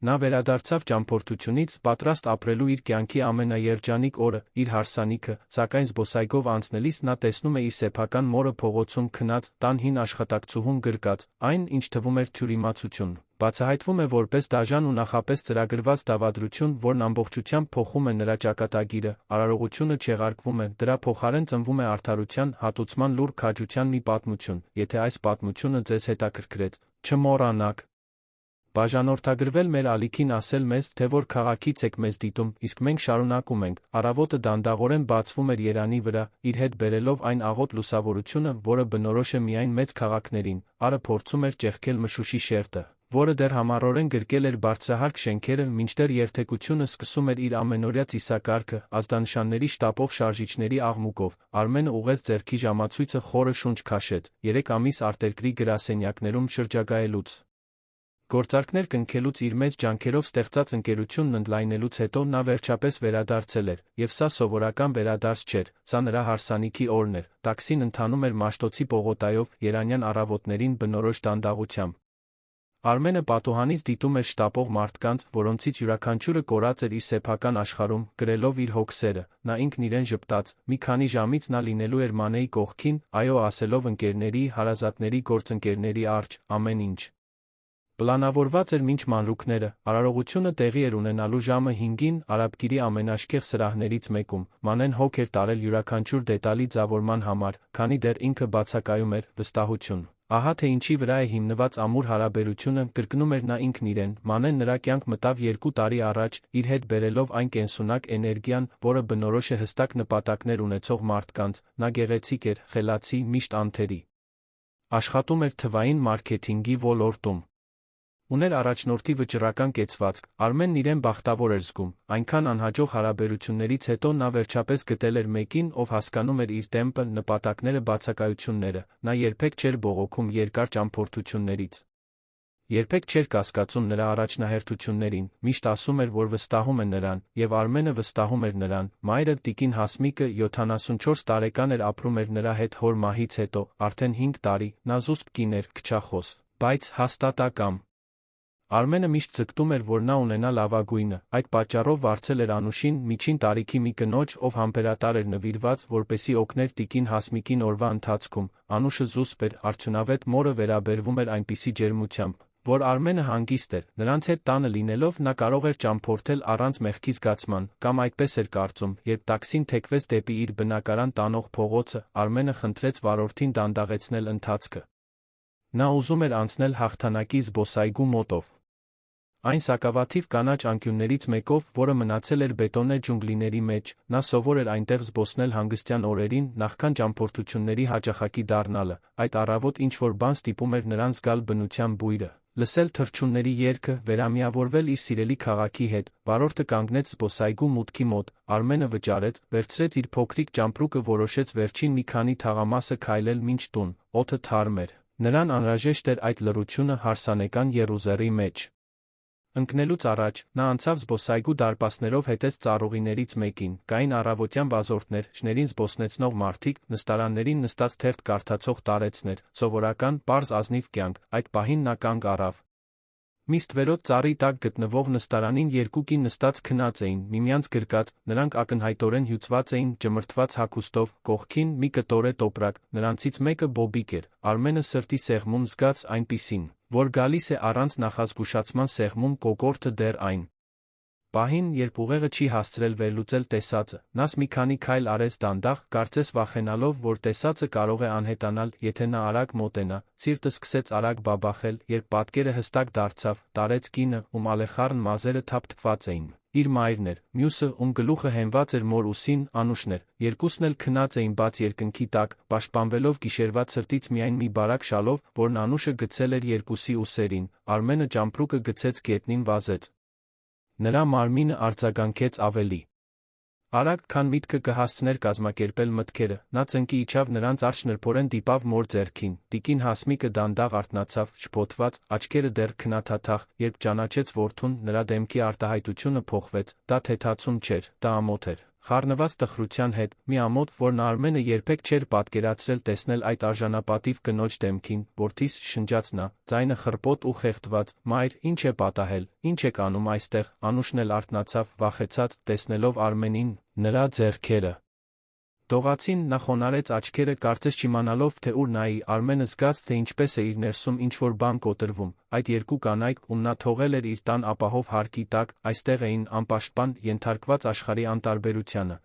Նա վերադարձավ ճամփորդությունից, պատրաստ ապրելու իր կյանքի ամենաերջանիկ օրը, իր հարսանիքը, սակայն զբոսայգով անցնելիս նա տեսնում է իր սեփական մորը փողոցում քնած, տան հին աշխատակցուհուն գրկած, այն, ինչ թվում էր թյուրիմացություն, բացահայտվում է որպես դաժան ու նախապես ծրագրված դավադրություն, որն ամբողջությամբ փոխում է նրա ճակատագիրը, արարողությունը չեղարկվում է, դրա փոխարեն ծնվում է արդարության, հատուցման լուռ քաջության մի պատմություն, եթե այս պատմությունը ձեզ հետաքրքրեց, չմոռանաք բաժանորդագրվել մեր ալիքին ասել մեզ, թե որ քաղաքից եք մեզ դիտում, իսկ մենք շարունակում ենք, առավոտը դանդաղորեն բացվում էր Երանի վրա, իր հետ բերելով այն աղոտ լուսավորությունը, որը բնորոշ է միայն մեծ քաղաքներին, արը փորձում էր ճեղքել մշուշի շերտը, որը դեռ համառորեն գրկել էր բարձրահարկ շենքերը, մինչդեռ երթեկությունը սկսում էր իր ամենօրյա ծիսակարգը, ազդանշանների շտապող շարժիչների աղմուկով, Արմենը ուղղեց ձեռքի ժամացույցը խորը շունչ քաշեց, 3 ամիս արտերկրի գրասենյակներում շրջագայելուց գործարքներ կնքելուց իր մեծ ջանքերով ստեղծած ընկերությունն ընդլայնելուց հետո նա վերջապես վերադարձել էր, եւ սա սովորական վերադարձ չէր, սա նրա հարսանիքի օրն էր, տաքսին ընթանում էր Մաշտոցի պողոտայով, երանյան առավոտներին բնորոշ դանդաղությամբ։ Արմենը պատուհանից դիտում էր շտապող մարդկանց, որոնցից յուրաքանչյուրը կորած էր իր սեփական աշխարհում, գրելով իր հոգսերը, նա ինքն իրեն ժպտաց, մի քանի ժամից նա լինելու էր Մանեի կողքին, այո ասելով ընկերների, հարազատների, գործընկերների առջ, ամեն ինչ պլանավորված էր մինչ մանրուքները, արարողությունը տեղի էր ունենալու ժամը 5-ին, արաբգիրի ամենաշխեղ սրահներից մեկում, Մանեն հոգ էր տարել յուրաքանչյուր դետալի ձևավորման համար, քանի դեռ ինքը բացակայում էր, վստահություն։ Ահա թե ինչի վրա է հիմնված ամուր հարաբերությունը, կրկնում էր նա ինքն իրեն, Մանեն նրա կյանք մտավ 2 տարի առաջ, իր հետ բերելով այն կենսունակ էներգիան, որը բնորոշ է հստակ նպատակներ ունեցող մարդկանց, նա գեղեցիկ էր, խելացի, միշտ անթերի։ Աշխատում էր թվային մարքեթինգի ոլորտում։ Ուներ առաջնորդի վճռական կեցվածք, Արմենն իրեն բախտավոր էր զգում, այնքան անհաջող հարաբերություններից հետո նա վերջապես գտել էր մեկին, ով հասկանում էր իր տեմպը, նպատակները, բացակայությունները, նա երբեք չէր բողոքում երկար ճամփորդություններից։ Երբեք չէր կասկածում նրա առաջնահերթություններին, միշտ ասում էր, որ վստահում է նրան, եւ Արմենը վստահում էր նրան, մայրը տիկին Հասմիկը 74 տարեկան էր ապրում էր նրա հետ հոր մահից հետո, արդեն 5 տարի, նա զուսպ կին էր, քչախոս, բայց հաստատակամ։ Արմենը միշտ ձգտում էր, որ նա ունենա լավագույնը, այդ պատճառով վարձել էր Անուշին, միջին տարիքի մի կնոջ, ով համբերատար էր նվիրված, որպեսզի օգներ տիկին Հասմիկին օրվա ընթացքում, Անուշը զուսպ էր, արդյունավետ մորը վերաբերվում էր այնպիսի ջերմությամբ, որ Արմենը հանգիստ էր, նրանց հետ տանը լինելով նա կարող էր ճամփորդել առանց մեղքի զգացման, կամ այդպես էր կարծում, երբ տաքսին թեքվեց դեպի իր բնակարան տանող փողոցը, Արմենը խնդրեց վարորդին դանդաղեցնել ընթացքը։ Նա ուզում էր անցնել հաղթանակի զբոսայգու մոտով։ Այն սակավաթիվ կանաչ անկյուններից մեկով, որը մնացել էր բետոնե ջունգլիների մեջ, նա սովոր էր այնտեղ զբոսնել հանգստյան օրերին, նախքան ճամփորդությունների հաճախակի դառնալը, այդ առավոտ ինչ-որ բան ստիպում էր նրան զգալ բնության բույրը, լսել թռչունների երգը, վերամիավորվել իր սիրելի քաղաքի հետ, վարորդը կանգնեց զբոսայգու մուտքի մոտ, Արմենը վճարեց, վերցրեց իր փոքրիկ ճամպրուկը որոշեց վերջին մի քանի թաղամասը քայլել մինչ տուն, օդը թարմ էր, նրան անհրաժեշտ էր այդ լռությունը հարսանեկան եռուզեռի մեջ։ Ընկնելուց առաջ, նա անցավ զբոսայգու դարպասներով հետեց ծառուղիներից մեկին, կային առավոտյան վազորդներ, շներին զբոսնեցնող մարդիկ, նստարաններին նստած թերթ կարդացող տարեցներ, սովորական, պարզ ազնիվ կյանք, այդ պահին նա կանգ առավ։ Մի ստվերոտ ծառի տակ գտնվող նստարանին 2 կին նստած քնած էին, միմյանց գրկած, նրանք ակնհայտորեն հյուծված էին, ճմրթված հագուստով, կողքին մի կտորե տոպրակ, նրանցից մեկը Բոբիկ էր, Արմենը սրտի սեղմում զգաց այնպիսին, որ գալիս է առանց նախազգուշացման սեղմում կոկորդը դեռ այն պահին, երբ ուղեղը չի հասցրել վերլուծել տեսածը, նա մի քանի քայլ արեց դանդաղ, կարծես վախենալով, որ տեսածը կարող է անհետանալ, եթե նա արագ մոտենա, սիրտը սկսեց արագ բաբախել, երբ պատկերը հստակ դարձավ, տարեց կինը, ում ալեխառն մազերը թափթփված էին, իր մայրն էր, մյուսը, ում գլուխը հենված էր մոր ուսին, Անուշն էր, երկուսն էլ քնած էին բաց երկնքի տակ, պաշտպանվելով գիշերվա ցրտից միայն մի բարակ շալով, որն Անուշը գցել էր երկուսի ուսերին, Արմենը ճամպրուկը գցեց գետնին վազեց։ Նրա մարմինը արձագանքեց ավելի արագ, քան միտքը կհասցներ կազմակերպել մտքերը, նա ծնկի իջավ նրանց արջ նրբորեն դիպավ մոր ձեռքին, տիկին Հասմիկը դանդաղ արթնացավ, շփոթված, աչքերը դեռ քնաթաթախ, երբ ճանաչեց որդուն, նրա դեմքի արտահայտությունը փոխվեց, դա թեթացում չէր, դա ամոթ էր, Խառնված տխրության հետ, մի ամոթ, որն Արմենը երբեք չէր պատկերացրել տեսնել այդ արժանապատիվ կնոջ դեմքին, որդիս, շնջաց նա, ձայնը խռպոտ ու խեղդված, մայր, ինչ է պատահել, ինչ եք անում այստեղ, Անուշն էլ արթնացավ, վախեցած, տեսնելով Արմենին, նրա ձեռքերը դողացին, նա խոնարհեց աչքերը, կարծես չիմանալով, թե ուր նայի, Արմենը զգաց, թե ինչպես է իր ներսում ինչ-որ բան կոտրվում, այդ երկու կանայք, ում նա թողել էր իր տան ապահով հարկի տակ, այստեղ էին, անպաշտպան, ենթարկված աշխարհի անտարբերությանը,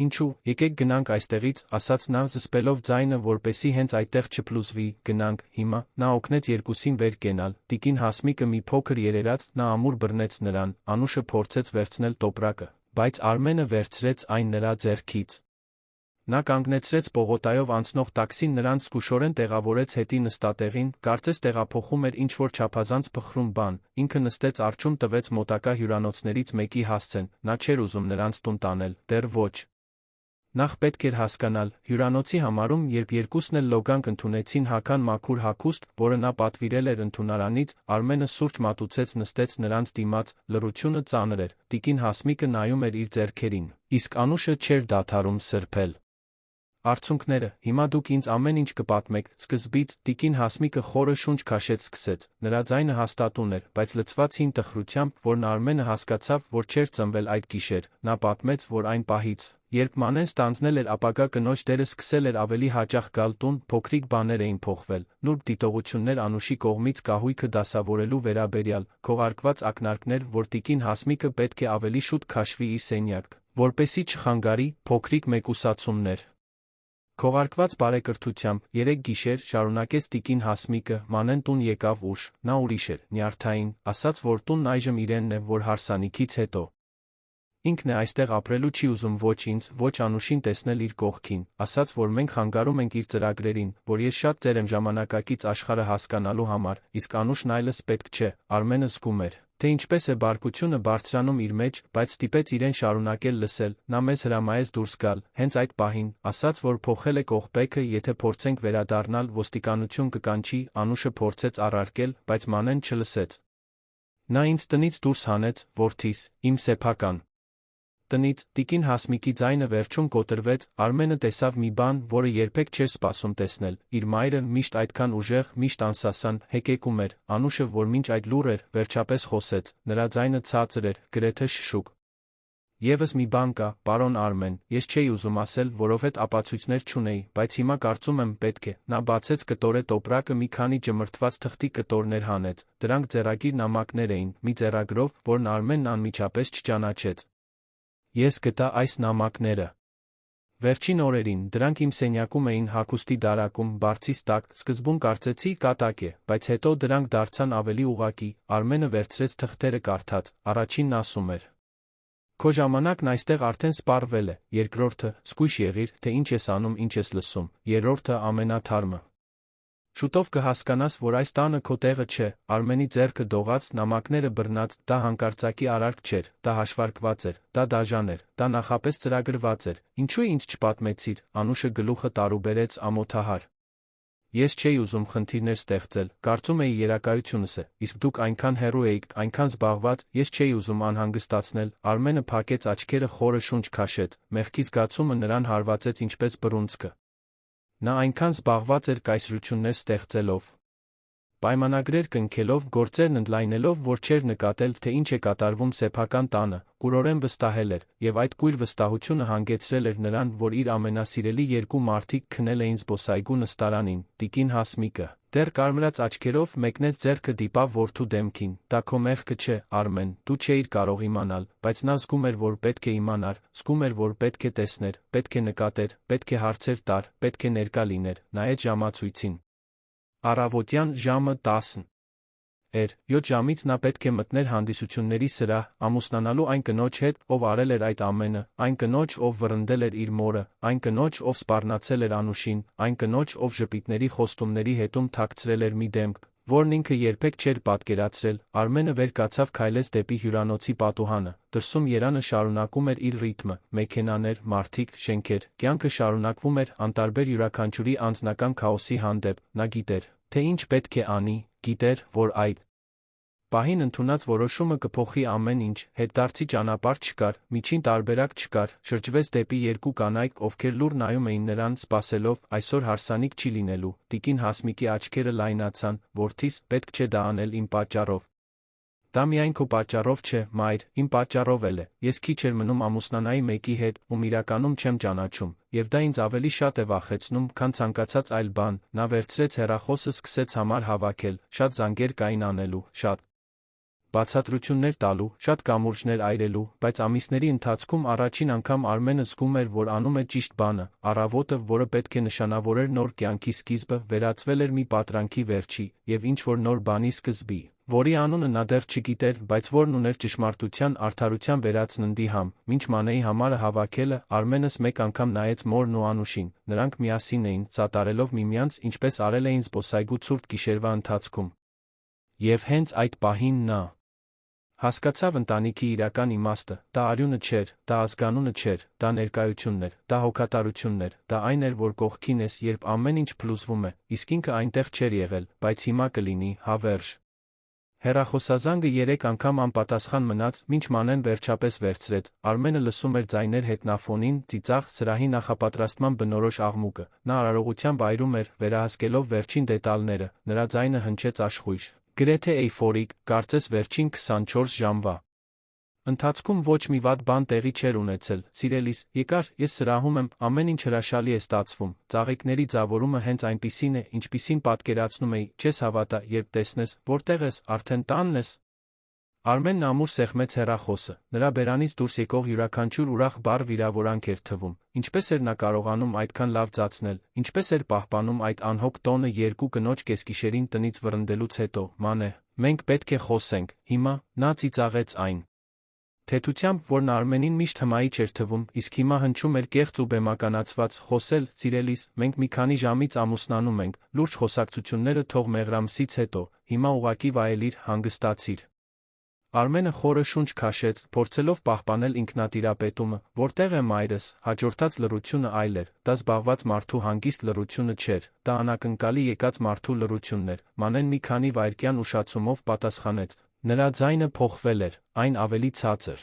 ինչու, եկեք գնանք այստեղից, ասաց նա, զսպելով ձայնը, որպեսզի հենց այդտեղ չփլուզվի, գնանք, հիմա, նա օգնեց երկուսին վեր կենալ, տիկին Հասմիկը մի փոքր երերաց, նա ամուր բռնեց նրան, Անուշը փորձեց վերցնել տոպրակը, բայց Արմենը վերցրեց այն նրա ձեռքից։ Նա կանգնեցրեց պողոտայով անցնող տաքսին, նրան զգուշորեն տեղավորեց հետի նստատեղին, կարծես տեղափոխում էր ինչ-որ չափազանց փխրուն բան, ինքը նստեց առջում, տվեց մոտակա հյուրանոցներից մեկի հասցեն, նա չէր ուզում նրանց տուն տանել, դեռ ոչ։ Նախ պետք էր հասկանալ, հյուրանոցի համարում, երբ երկուսն էլ լոգանք ընդունեցին հագան մաքուր հագուստ, որը նա պատվիրել էր ընդունարանից, Արմենը սուրճ մատուցեց, նստեց նրանց դիմաց, լռությունը ծանր էր, տիկին Հասմիկը նայում էր իր ձեռքերին, իսկ Անուշը չէր դադարում սրբել։ Արցունքները, հիմա դուք ինձ ամեն ինչ կպատմեք, սկզբից, տիկին Հասմիկը խորը շունչ քաշեց սկսեց, նրա ձայնը հաստատուն էր, բայց լցված հին տխրությամբ, որն Արմենը հասկացավ, որ չէր ծնվել այդ գիշեր, նա պատմեց, որ այն պահից, երբ Մանեն ստանձնել էր ապագա կնոջ դերը, սկսել էր ավելի հաճախ գալ տուն, փոքրիկ բաներ էին փոխվել, նուրբ դիտողություններ Անուշի կողմից կահույքը դասավորելու վերաբերյալ, քողարկված ակնարկներ, որ տիկին Հասմիկը պետք է ավելի շուտ քաշվի իր սենյակ, որպեսզի չխանգարի, փոքրիկ մեկուսացումներ։ Քողարկված բարեկրթությամբ, 3 գիշեր, շարունակեց տիկին Հասմիկը, Մանեն տուն եկավ ուշ, նա ուրիշ էր, նյարդային, ասաց, որ տունն այժմ իրենն է, որ հարսանիքից հետո ինքն է այստեղ ապրելու, չի ուզում ոչ ինձ, ոչ Անուշին տեսնել իր կողքին, ասաց, որ մենք խանգարում ենք իր ծրագրերին, որ ես շատ ծեր եմ ժամանակակից աշխարհը հասկանալու համար, իսկ Անուշն այլս պետք չէ, Արմենը զգում էր, թե ինչպես է բարկությունը բարձրանում իր մեջ, բայց ստիպեց իրեն շարունակել լսել, նա մեզ հրամայեց դուրս գալ, հենց այդ պահին, ասաց, որ փոխել է կողպեքը, եթե փորձենք վերադառնալ, ոստիկանություն կկանչի, Անուշը փորձեց առարկել, բայց Մանեն չլսեց։ Նա ինձ տնից դուրս հանեց, որդիս, իմ սեփական տնից, տիկին Հասմիկի ձայնը վերջում կոտրվեց, Արմենը տեսավ մի բան, որը երբեք չէր սպասում տեսնել, իր մայրը, միշտ այդքան ուժեղ, միշտ անսասան, հեկեկում էր, Անուշը, որ մինչ այդ լուռ էր, վերջապես խոսեց, նրա ձայնը ցածր էր, գրեթե շշուկ։ Եվս մի բան կա, պարոն Արմեն, ես չէի ուզում ասել, որովհետև ապացույցներ չունեի, բայց հիմա կարծում եմ պետք է, նա բացեց կտորե տոպրակը, մի քանի ջմրթված թղթի կտորներ հանեց, դրանք ձեռագիր նամակներ էին, մի ձեռագրով, որն Արմենն անմիջապես չճանաչեց։ Ես գտա այս նամակները վերջին օրերին, դրանք իմ սենյակում էին հագուստի դարակում, բարձից տակ, սկզբում կարծեցի կատակ է, բայց հետո դրանք դարձան ավելի ուղղակի, Արմենը վերցրեց թղթերը կարդաց, առաջինն ասում էր. Քո ժամանակն այստեղ արդեն սպառվել է, երկրորդը, զգույշ եղիր, թե ինչ ես անում, ինչ ես լսում, երրորդը ամենաթարմը։ Շուտով կհասկանաս, որ այս տանը քո տեղը չէ, Արմենի ձեռքը դողաց, նամակները բռնած, դա հանկարծակի արարք չէր, դա հաշվարկված էր, դա դաժան էր, դա նախապես ծրագրված էր, ինչու ինձ չպատմեցիր, Անուշը գլուխը տարուբերեց ամոթահար։ Ես չէի ուզում խնդիրներ ստեղծել, կարծում էի երակայությունս է, իսկ դուք այնքան հեռու էիք, այնքան զբաղված, ես չէի ուզում անհանգստացնել, Արմենը փակեց աչքերը, խորը շունչ քաշեց, մեղքի զգացումը նրան հարվածեց ինչպես բռունցքը։ Նա այնքան զբաղված էր կայսրություններ ստեղծելով, պայմանագրեր կնքելով, գործերն ընդլայնելով, որ չէր նկատել, թե ինչ է կատարվում սեփական տանը, կուրորեն վստահել էր, եւ այդ կույր վստահությունը հանգեցրել էր նրան, որ իր ամենասիրելի երկու մարդիկ քնել էին զբոսայգու նստարանին, տիկին Հասմիկը, դեռ կարմրած աչքերով, մեկնեց ձեռքը դիպավ որդու դեմքին, դա քո մեղքը չէ, Արմեն, դու չէիր կարող իմանալ, բայց նա զգում էր, որ պետք է իմանար, զգում էր, որ պետք է տեսներ, պետք է նկատեր, պետք է հարցեր տար, պետք է ներկա լիներ, նայեց ժամացույցին։ Առավոտյան ժամը 10 էր, 7 ժամից նա պետք է մտներ հանդիսությունների սրահ, ամուսնանալու այն կնոջ հետ, ով արել էր այդ ամենը, այն կնոջ, ով վռնդել էր իր մորը, այն կնոջ, ով սպառնացել էր Անուշին, այն կնոջ, ով ժպիտների խոստումների հետում թաքցրել էր մի դեմք, որն ինքը երբեք չէր պատկերացրել, Արմենը վեր կացավ, քայլեց դեպի հյուրանոցի պատուհանը, դրսում երանը շարունակում էր իր ռիթմը, մեքենաներ, մարդիկ, շենքեր, կյանքը շարունակվում էր անտարբեր յուրաքանչյուրի անձնական քաոսի հանդեպ, նա գիտեր, թե ինչ պետք է անի, գիտեր, որ այդ Պահին ընդունած որոշումը կփոխի ամեն ինչ, հետդարձի ճանապարհ չկար, միջին տարբերակ չկար, շրջվեց դեպի երկու կանայք, ովքեր լուռ նայում էին նրան, սպասելով, այսօր հարսանիք չի լինելու, տիկին Հասմիկի աչքերը լայնացան, որդիս, պետք չէ դա անել իմ պատճառով։ Դա միայն քո պատճառով չէ, մայր, իմ պատճառով էլ է, ես քիչ էր մնում ամուսնանայի մեկի հետ, ում իրականում չեմ ճանաչում, եւ դա ինձ ավելի շատ է վախեցնում, քան ցանկացած այլ բան, նա վերցրեց հեռախոսը, սկսեց համար հավաքել, շատ զանգեր կային անելու, շատ բացատրություններ տալու, շատ կամուրջներ այրելու, բայց ամիսների ընթացքում առաջին անգամ Արմենը զգում էր, որ անում է ճիշտ բանը, առավոտը, որը պետք է նշանավորեր նոր կյանքի սկիզբը, վերածվել էր մի պատրանքի վերջի, եւ ինչ-որ նոր բանի սկզբի, որի անունը նա դեռ չգիտեր, բայց որն ուներ ճշմարտության, արդարության վերածննդի համ, մինչ Մանեի համարը հավաքելը, Արմենս մեկ անգամ նայեց մորն ու Անուշին, նրանք միասին էին, սատարելով միմյանց, ինչպես արել էին զբոսայգու ցուրտ գիշերվա ընթացքում։ Եվ հենց այդ պահին նա հասկացավ ընտանիքի իրական իմաստը, դա արյունը չէր, դա ազգանունը չէր, դա ներկայությունն էր, դա հոգատարությունն էր, դա այն էր, որ կողքին ես, երբ ամեն ինչ փլուզվում է, իսկ ինքը այնտեղ չէր եղել, բայց հիմա կլինի, հավերժ։ Հեռախոսազանգը 3 անգամ անպատասխան մնաց, մինչ Մանեն վերջապես վերցրեց, Արմենը լսում էր ձայներ հետնաֆոնին, ծիծաղ, սրահի նախապատրաստման բնորոշ աղմուկը, նա արարողությամբ այրում էր, վերահսկելով վերջին դետալները, նրա ձայնը հնչեց աշխույժ, գրեթե էյֆորիկ, կարծես վերջին 24 ժամվա ընթացքում ոչ մի վատ բան տեղի չէր ունեցել, սիրելիս, եկար, ես սրահում եմ, ամեն ինչ հրաշալի է ստացվում, ծաղիկների ձավորումը հենց այնպիսին է, ինչպիսին պատկերացնում էի, չես հավատա, երբ տեսնես, որտեղ ես, արդեն տանն ես։ Արմենն ամուր սեղմեց հեռախոսը, նրա բերանից դուրս եկող յուրաքանչյուր ուրախ բառ վիրավորանք էր թվում, ինչպես էր նա կարողանում այդքան լավ ծածնել, ինչպես էր պահպանում այդ անհոգ տոնը երկու կնոջ կեսգիշերին տնից վռնդելուց հետո, Մանե, մենք պետք է խոսենք, հիմա, նա ծիծաղեց այն թեթությամբ, որն Արմենին միշտ հմայիչ էր թվում, իսկ հիմա հնչում էր կեղծ ու բեմականացված, խոսել, սիրելիս, մենք մի քանի ժամից ամուսնանում ենք, լուրջ խոսակցությունները թող մեղրամսից հետո, հիմա ուղղակի վայելիր, հանգստացիր։ Արմենը խորը շունչ քաշեց, փորձելով պահպանել ինքնատիրապետումը, որտեղ է մայրս, հաջորդած լռությունը այլ էր, դա զբաղված մարդու հանգիստ լռությունը չէր, դա անակնկալի եկած մարդու լռությունն էր, Մանեն մի քանի վայրկյան ուշացումով պատասխանեց, նրա ձայնը փոխվել էր, այն ավելի ցածր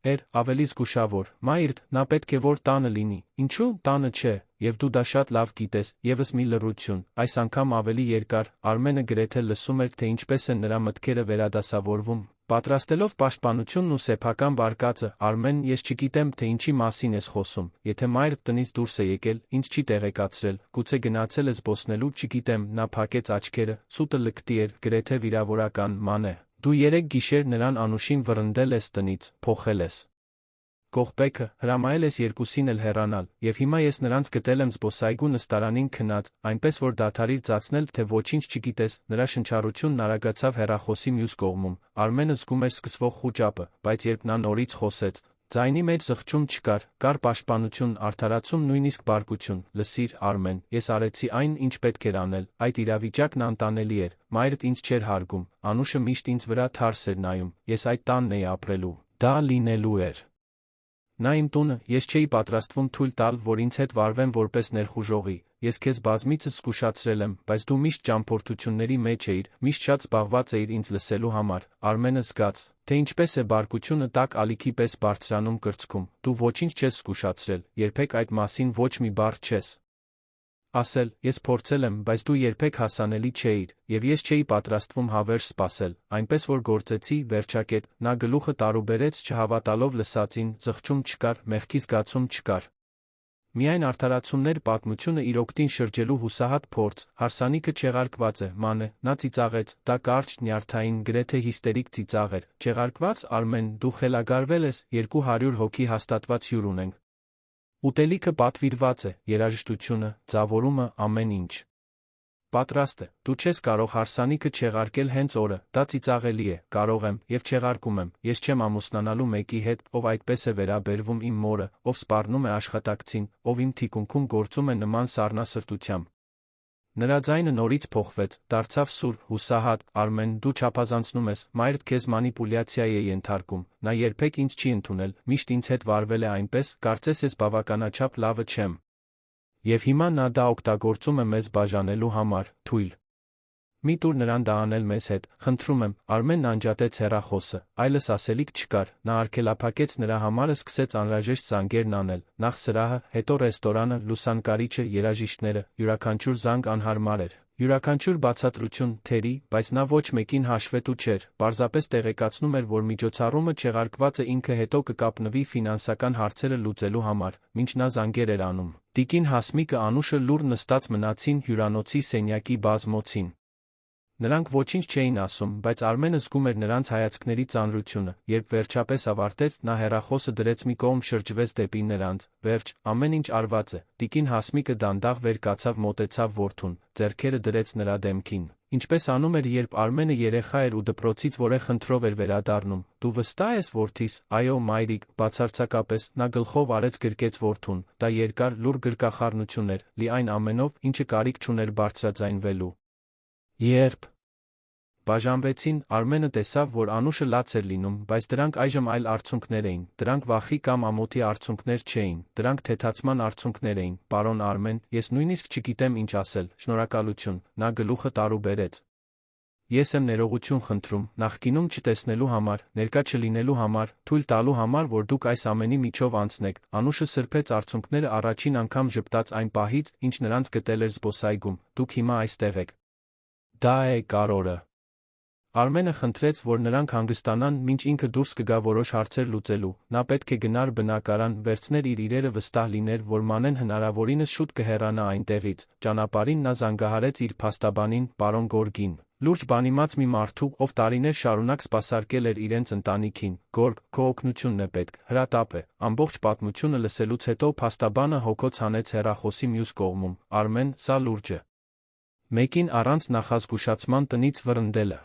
էր, ավելի զգուշավոր, մայրդ, նա պետք է որ տանը լինի, ինչու, տանը չէ, եւ դու դա շատ լավ գիտես, եւս մի լռություն, այս անգամ ավելի երկար, Արմենը գրեթե լսում էր, թե ինչպես են նրա մտքերը վերադասավորվում, պատրաստելով պաշտպանությունն ու սեփական վարկածը, Արմեն, ես չգիտեմ, թե ինչի մասին ես խոսում, եթե մայրդ տնից դուրս է եկել, ինձ չի տեղեկացրել, գուցե գնացել է զբոսնելու, չգիտեմ, նա փակեց աչքերը, սուտը լկտի էր, գրեթե վիրավորական, Մանե, դու 3 գիշեր նրան Անուշին վռնդել ես տնից, փոխել ես կողպեքը, հրամայել ես երկուսին էլ հեռանալ, եւ հիմա ես նրանց գտել եմ զբոսայգու նստարանին քնած, այնպես որ դադարիր ծածնել, թե ոչինչ չգիտես, նրա շնչառությունն արագացավ հեռախոսի մյուս կողմում, Արմենը զգում էր սկսվող խուճապը, բայց երբ նա նորից խոսեց, ձայնի մեջ զղջում չկար, կար պաշտպանություն, արդարացում, նույնիսկ բարկություն, լսիր, Արմեն, ես արեցի այն, ինչ պետք էր անել, այդ իրավիճակն անտանելի էր, մայրդ ինձ չէր հարգում, Անուշը միշտ ինձ վրա թարս էր նայում, ես այդ տանն էի ապրելու, դա լինելու էր։ Նա իմ տունը, ես չէի պատրաստվում թույլ տալ, որ ինձ հետ վարվեն որպես ներխուժողի, ես քեզ բազմիցս զգուշացրել եմ, բայց դու միշտ ճամփորդությունների մեջ էիր, միշտ շատ զբաղված էիր ինձ լսելու համար, Արմենը զգաց, թե ինչպես է բարկությունը տաք ալիքի պես բարձրանում կրծքում, դու ոչինչ չես զգուշացրել, երբեք այդ մասին ոչ մի բառ չես ասել, ես փորձել եմ, բայց դու երբեք հասանելի չէիր, եւ ես չէի պատրաստվում հավերժ սպասել, այնպես որ գործեցի, վերջակետ, նա գլուխը տարուբերեց չհավատալով լսածին, զղջում չկար, մեղքի զգացում չկար։ Միայն արդարացումներ պատմությունը իր օգտին շրջելու հուսահատ փորձ, հարսանիքը չեղարկված է, Մանե, նա ծիծաղեց, դա կարճ, նյարդային, գրեթե հիստերիկ ծիծաղ էր, չեղարկված, Արմեն, դու խելագարվել ես, 200 հոգի հաստատված հյուր ունենք։ Ուտելիքը պատվիրված է, երաժշտությունը, ձավորումը, ամեն ինչ պատրաստ է, դու չես կարող հարսանիքը չեղարկել հենց օրը, դա ծիծաղելի է, կարող եմ, եւ չեղարկում եմ, ես չեմ ամուսնանալու մեկի հետ, ով այդպես է վերաբերվում իմ մորը, ով սպառնում է աշխատակցին, ով իմ թիկունքում գործում է նման սառնասրտությամբ։ Նրա ձայնը նորից փոխվեց, դարձավ սուր, հուսահատ, Արմեն, դու չափազանցնում ես, մայրդ քեզ մանիպուլյացիայի է ենթարկում, նա երբեք ինձ չի ընդունել, միշտ ինձ հետ վարվել է այնպես, կարծես ես բավականաչափ լավը չեմ։ Եվ հիմա նա դա օգտագործում է մեզ բաժանելու համար, թույլ Մի տուր նրան դա անել մեզ հետ, խնդրում եմ, Արմենն անջատեց հեռախոսը, այլս ասելիք չկար, նա արգելափակեց նրա համարը սկսեց անհրաժեշտ զանգերն անել, նախ սրահը, հետո ռեստորանը, լուսանկարիչը, երաժիշտները, յուրաքանչյուր զանգ անհարմար էր, յուրաքանչյուր բացատրություն, թերի, բայց նա ոչ մեկին հաշվետու չէր, պարզապես տեղեկացնում էր, որ միջոցառումը չեղարկված է ինքը հետո կկապնվի ֆինանսական հարցերը լուծելու համար, մինչ նա զանգեր էր անում։ Տիկին Հասմիկը Անուշը լուռ նստած մնացին հյուրանոցի սենյակի բազմոցին։ Նրանք ոչինչ չէին ասում, բայց Արմենը զգում էր նրանց հայացքների ծանրությունը, երբ վերջապես ավարտեց, նա հեռախոսը դրեց մի կողմ շրջվեց դեպի նրանց, վերջ, ամեն ինչ արված է, տիկին Հասմիկը դանդաղ վեր կացավ մոտեցավ որդուն, ձեռքերը դրեց նրա դեմքին, ինչպես անում էր, երբ Արմենը երեխա էր ու դպրոցից որեխնդրով էր վերադառնում, դու վստահ ես որդիս, այո մայրիկ, բացարձակապես, նա գլխով արեց գրկեց որդուն, դա երկար, լուռ գրկախառնություն էր, լի այն ամենով, ինչը կարիք չուներ բարձրաձայնվելու։ Երբ բաժանվեցին, Արմենը տեսավ, որ Անուշը լաց էր լինում, բայց դրանք այժմ այլ արցունքներ էին, դրանք վախի կամ ամոթի արցունքներ չէին, դրանք թեթացման արցունքներ էին, պարոն Արմեն, ես նույնիսկ չգիտեմ ինչ ասել, շնորհակալություն, նա գլուխը տարուբերեց։ Ես եմ ներողություն խնդրում, նախկինում չտեսնելու համար, ներկա չլինելու համար, թույլ տալու համար, որ դուք այս ամենի միջով անցնեք, Անուշը սրբեց արցունքները առաջին անգամ ժպտաց այն պահից, ինչ նրանց գտել էր զբոսայգում, դուք հիմա այստեղ եք։ Դա է կարորը։ Արմենը խնդրեց, որ նրանք հանգստանան, մինչ ինքը դուրս կգա որոշ հարցեր լուծելու, նա պետք է գնար բնակարան, վերցներ իր իրերը վստահ լիներ, որ Մանեն հնարավորինս շուտ կհեռանա այնտեղից, ճանապարհին նա զանգահարեց իր փաստաբանին, պարոն Գորգին, լուրջ բանիմաց մի մարդու, ով տարիներ շարունակ սպասարկել էր իրենց ընտանիքին, Գորգ, քո օգնությունն է պետք, հրատապ է, ամբողջ պատմությունը լսելուց հետո փաստաբանը հոգոց հանեց հեռախոսի մյուս կողմում, Արմեն, սա լուրջ է։ Մեկին առանց նախազգուշացման տնից վռնդելը։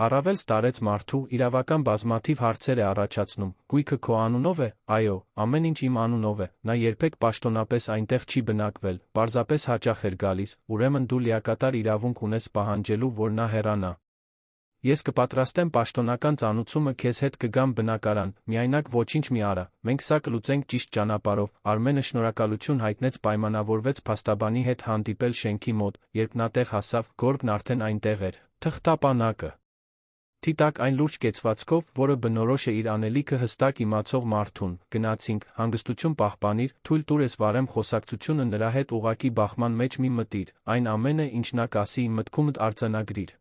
Առավել ստարեց մարդու, իրավական բազմաթիվ հարցեր է առաջացնում, գույքը քո անունով է, այո, ամեն ինչ իմ անունով է, նա երբեք պաշտոնապես այնտեղ չի բնակվել, պարզապես հաճախ էր գալիս, ուրեմն դու լիակատար իրավունք ունես պահանջելու, որ նա հեռանա։ Ես կպատրաստեմ պաշտոնական ծանուցումը քեզ հետ կգամ բնակարան, միայնակ ոչինչ մի արա, մենք սա կլուծենք ճիշտ ճանապարհով, Արմենը շնորհակալություն հայտնեց պայմանավորվեց փաստաբանի հետ հանդիպել շենքի մոտ, երբ նա տեղ հասավ, Գորգն արդեն այնտեղ էր, թղթապանակը։ Թիտակ այն լուրջ կեցվածքով, որը բնորոշ է իր անելիքը հստակ իմացող մարդուն, գնացինք, հանգստություն պահպանիր, թույլ տուր ես վարեմ խոսակցությունը նրա հետ ուղղակի բախման մեջ մի մտիր, այն ամենը, ինչ նա կասի մտքումդ արձանագրիր։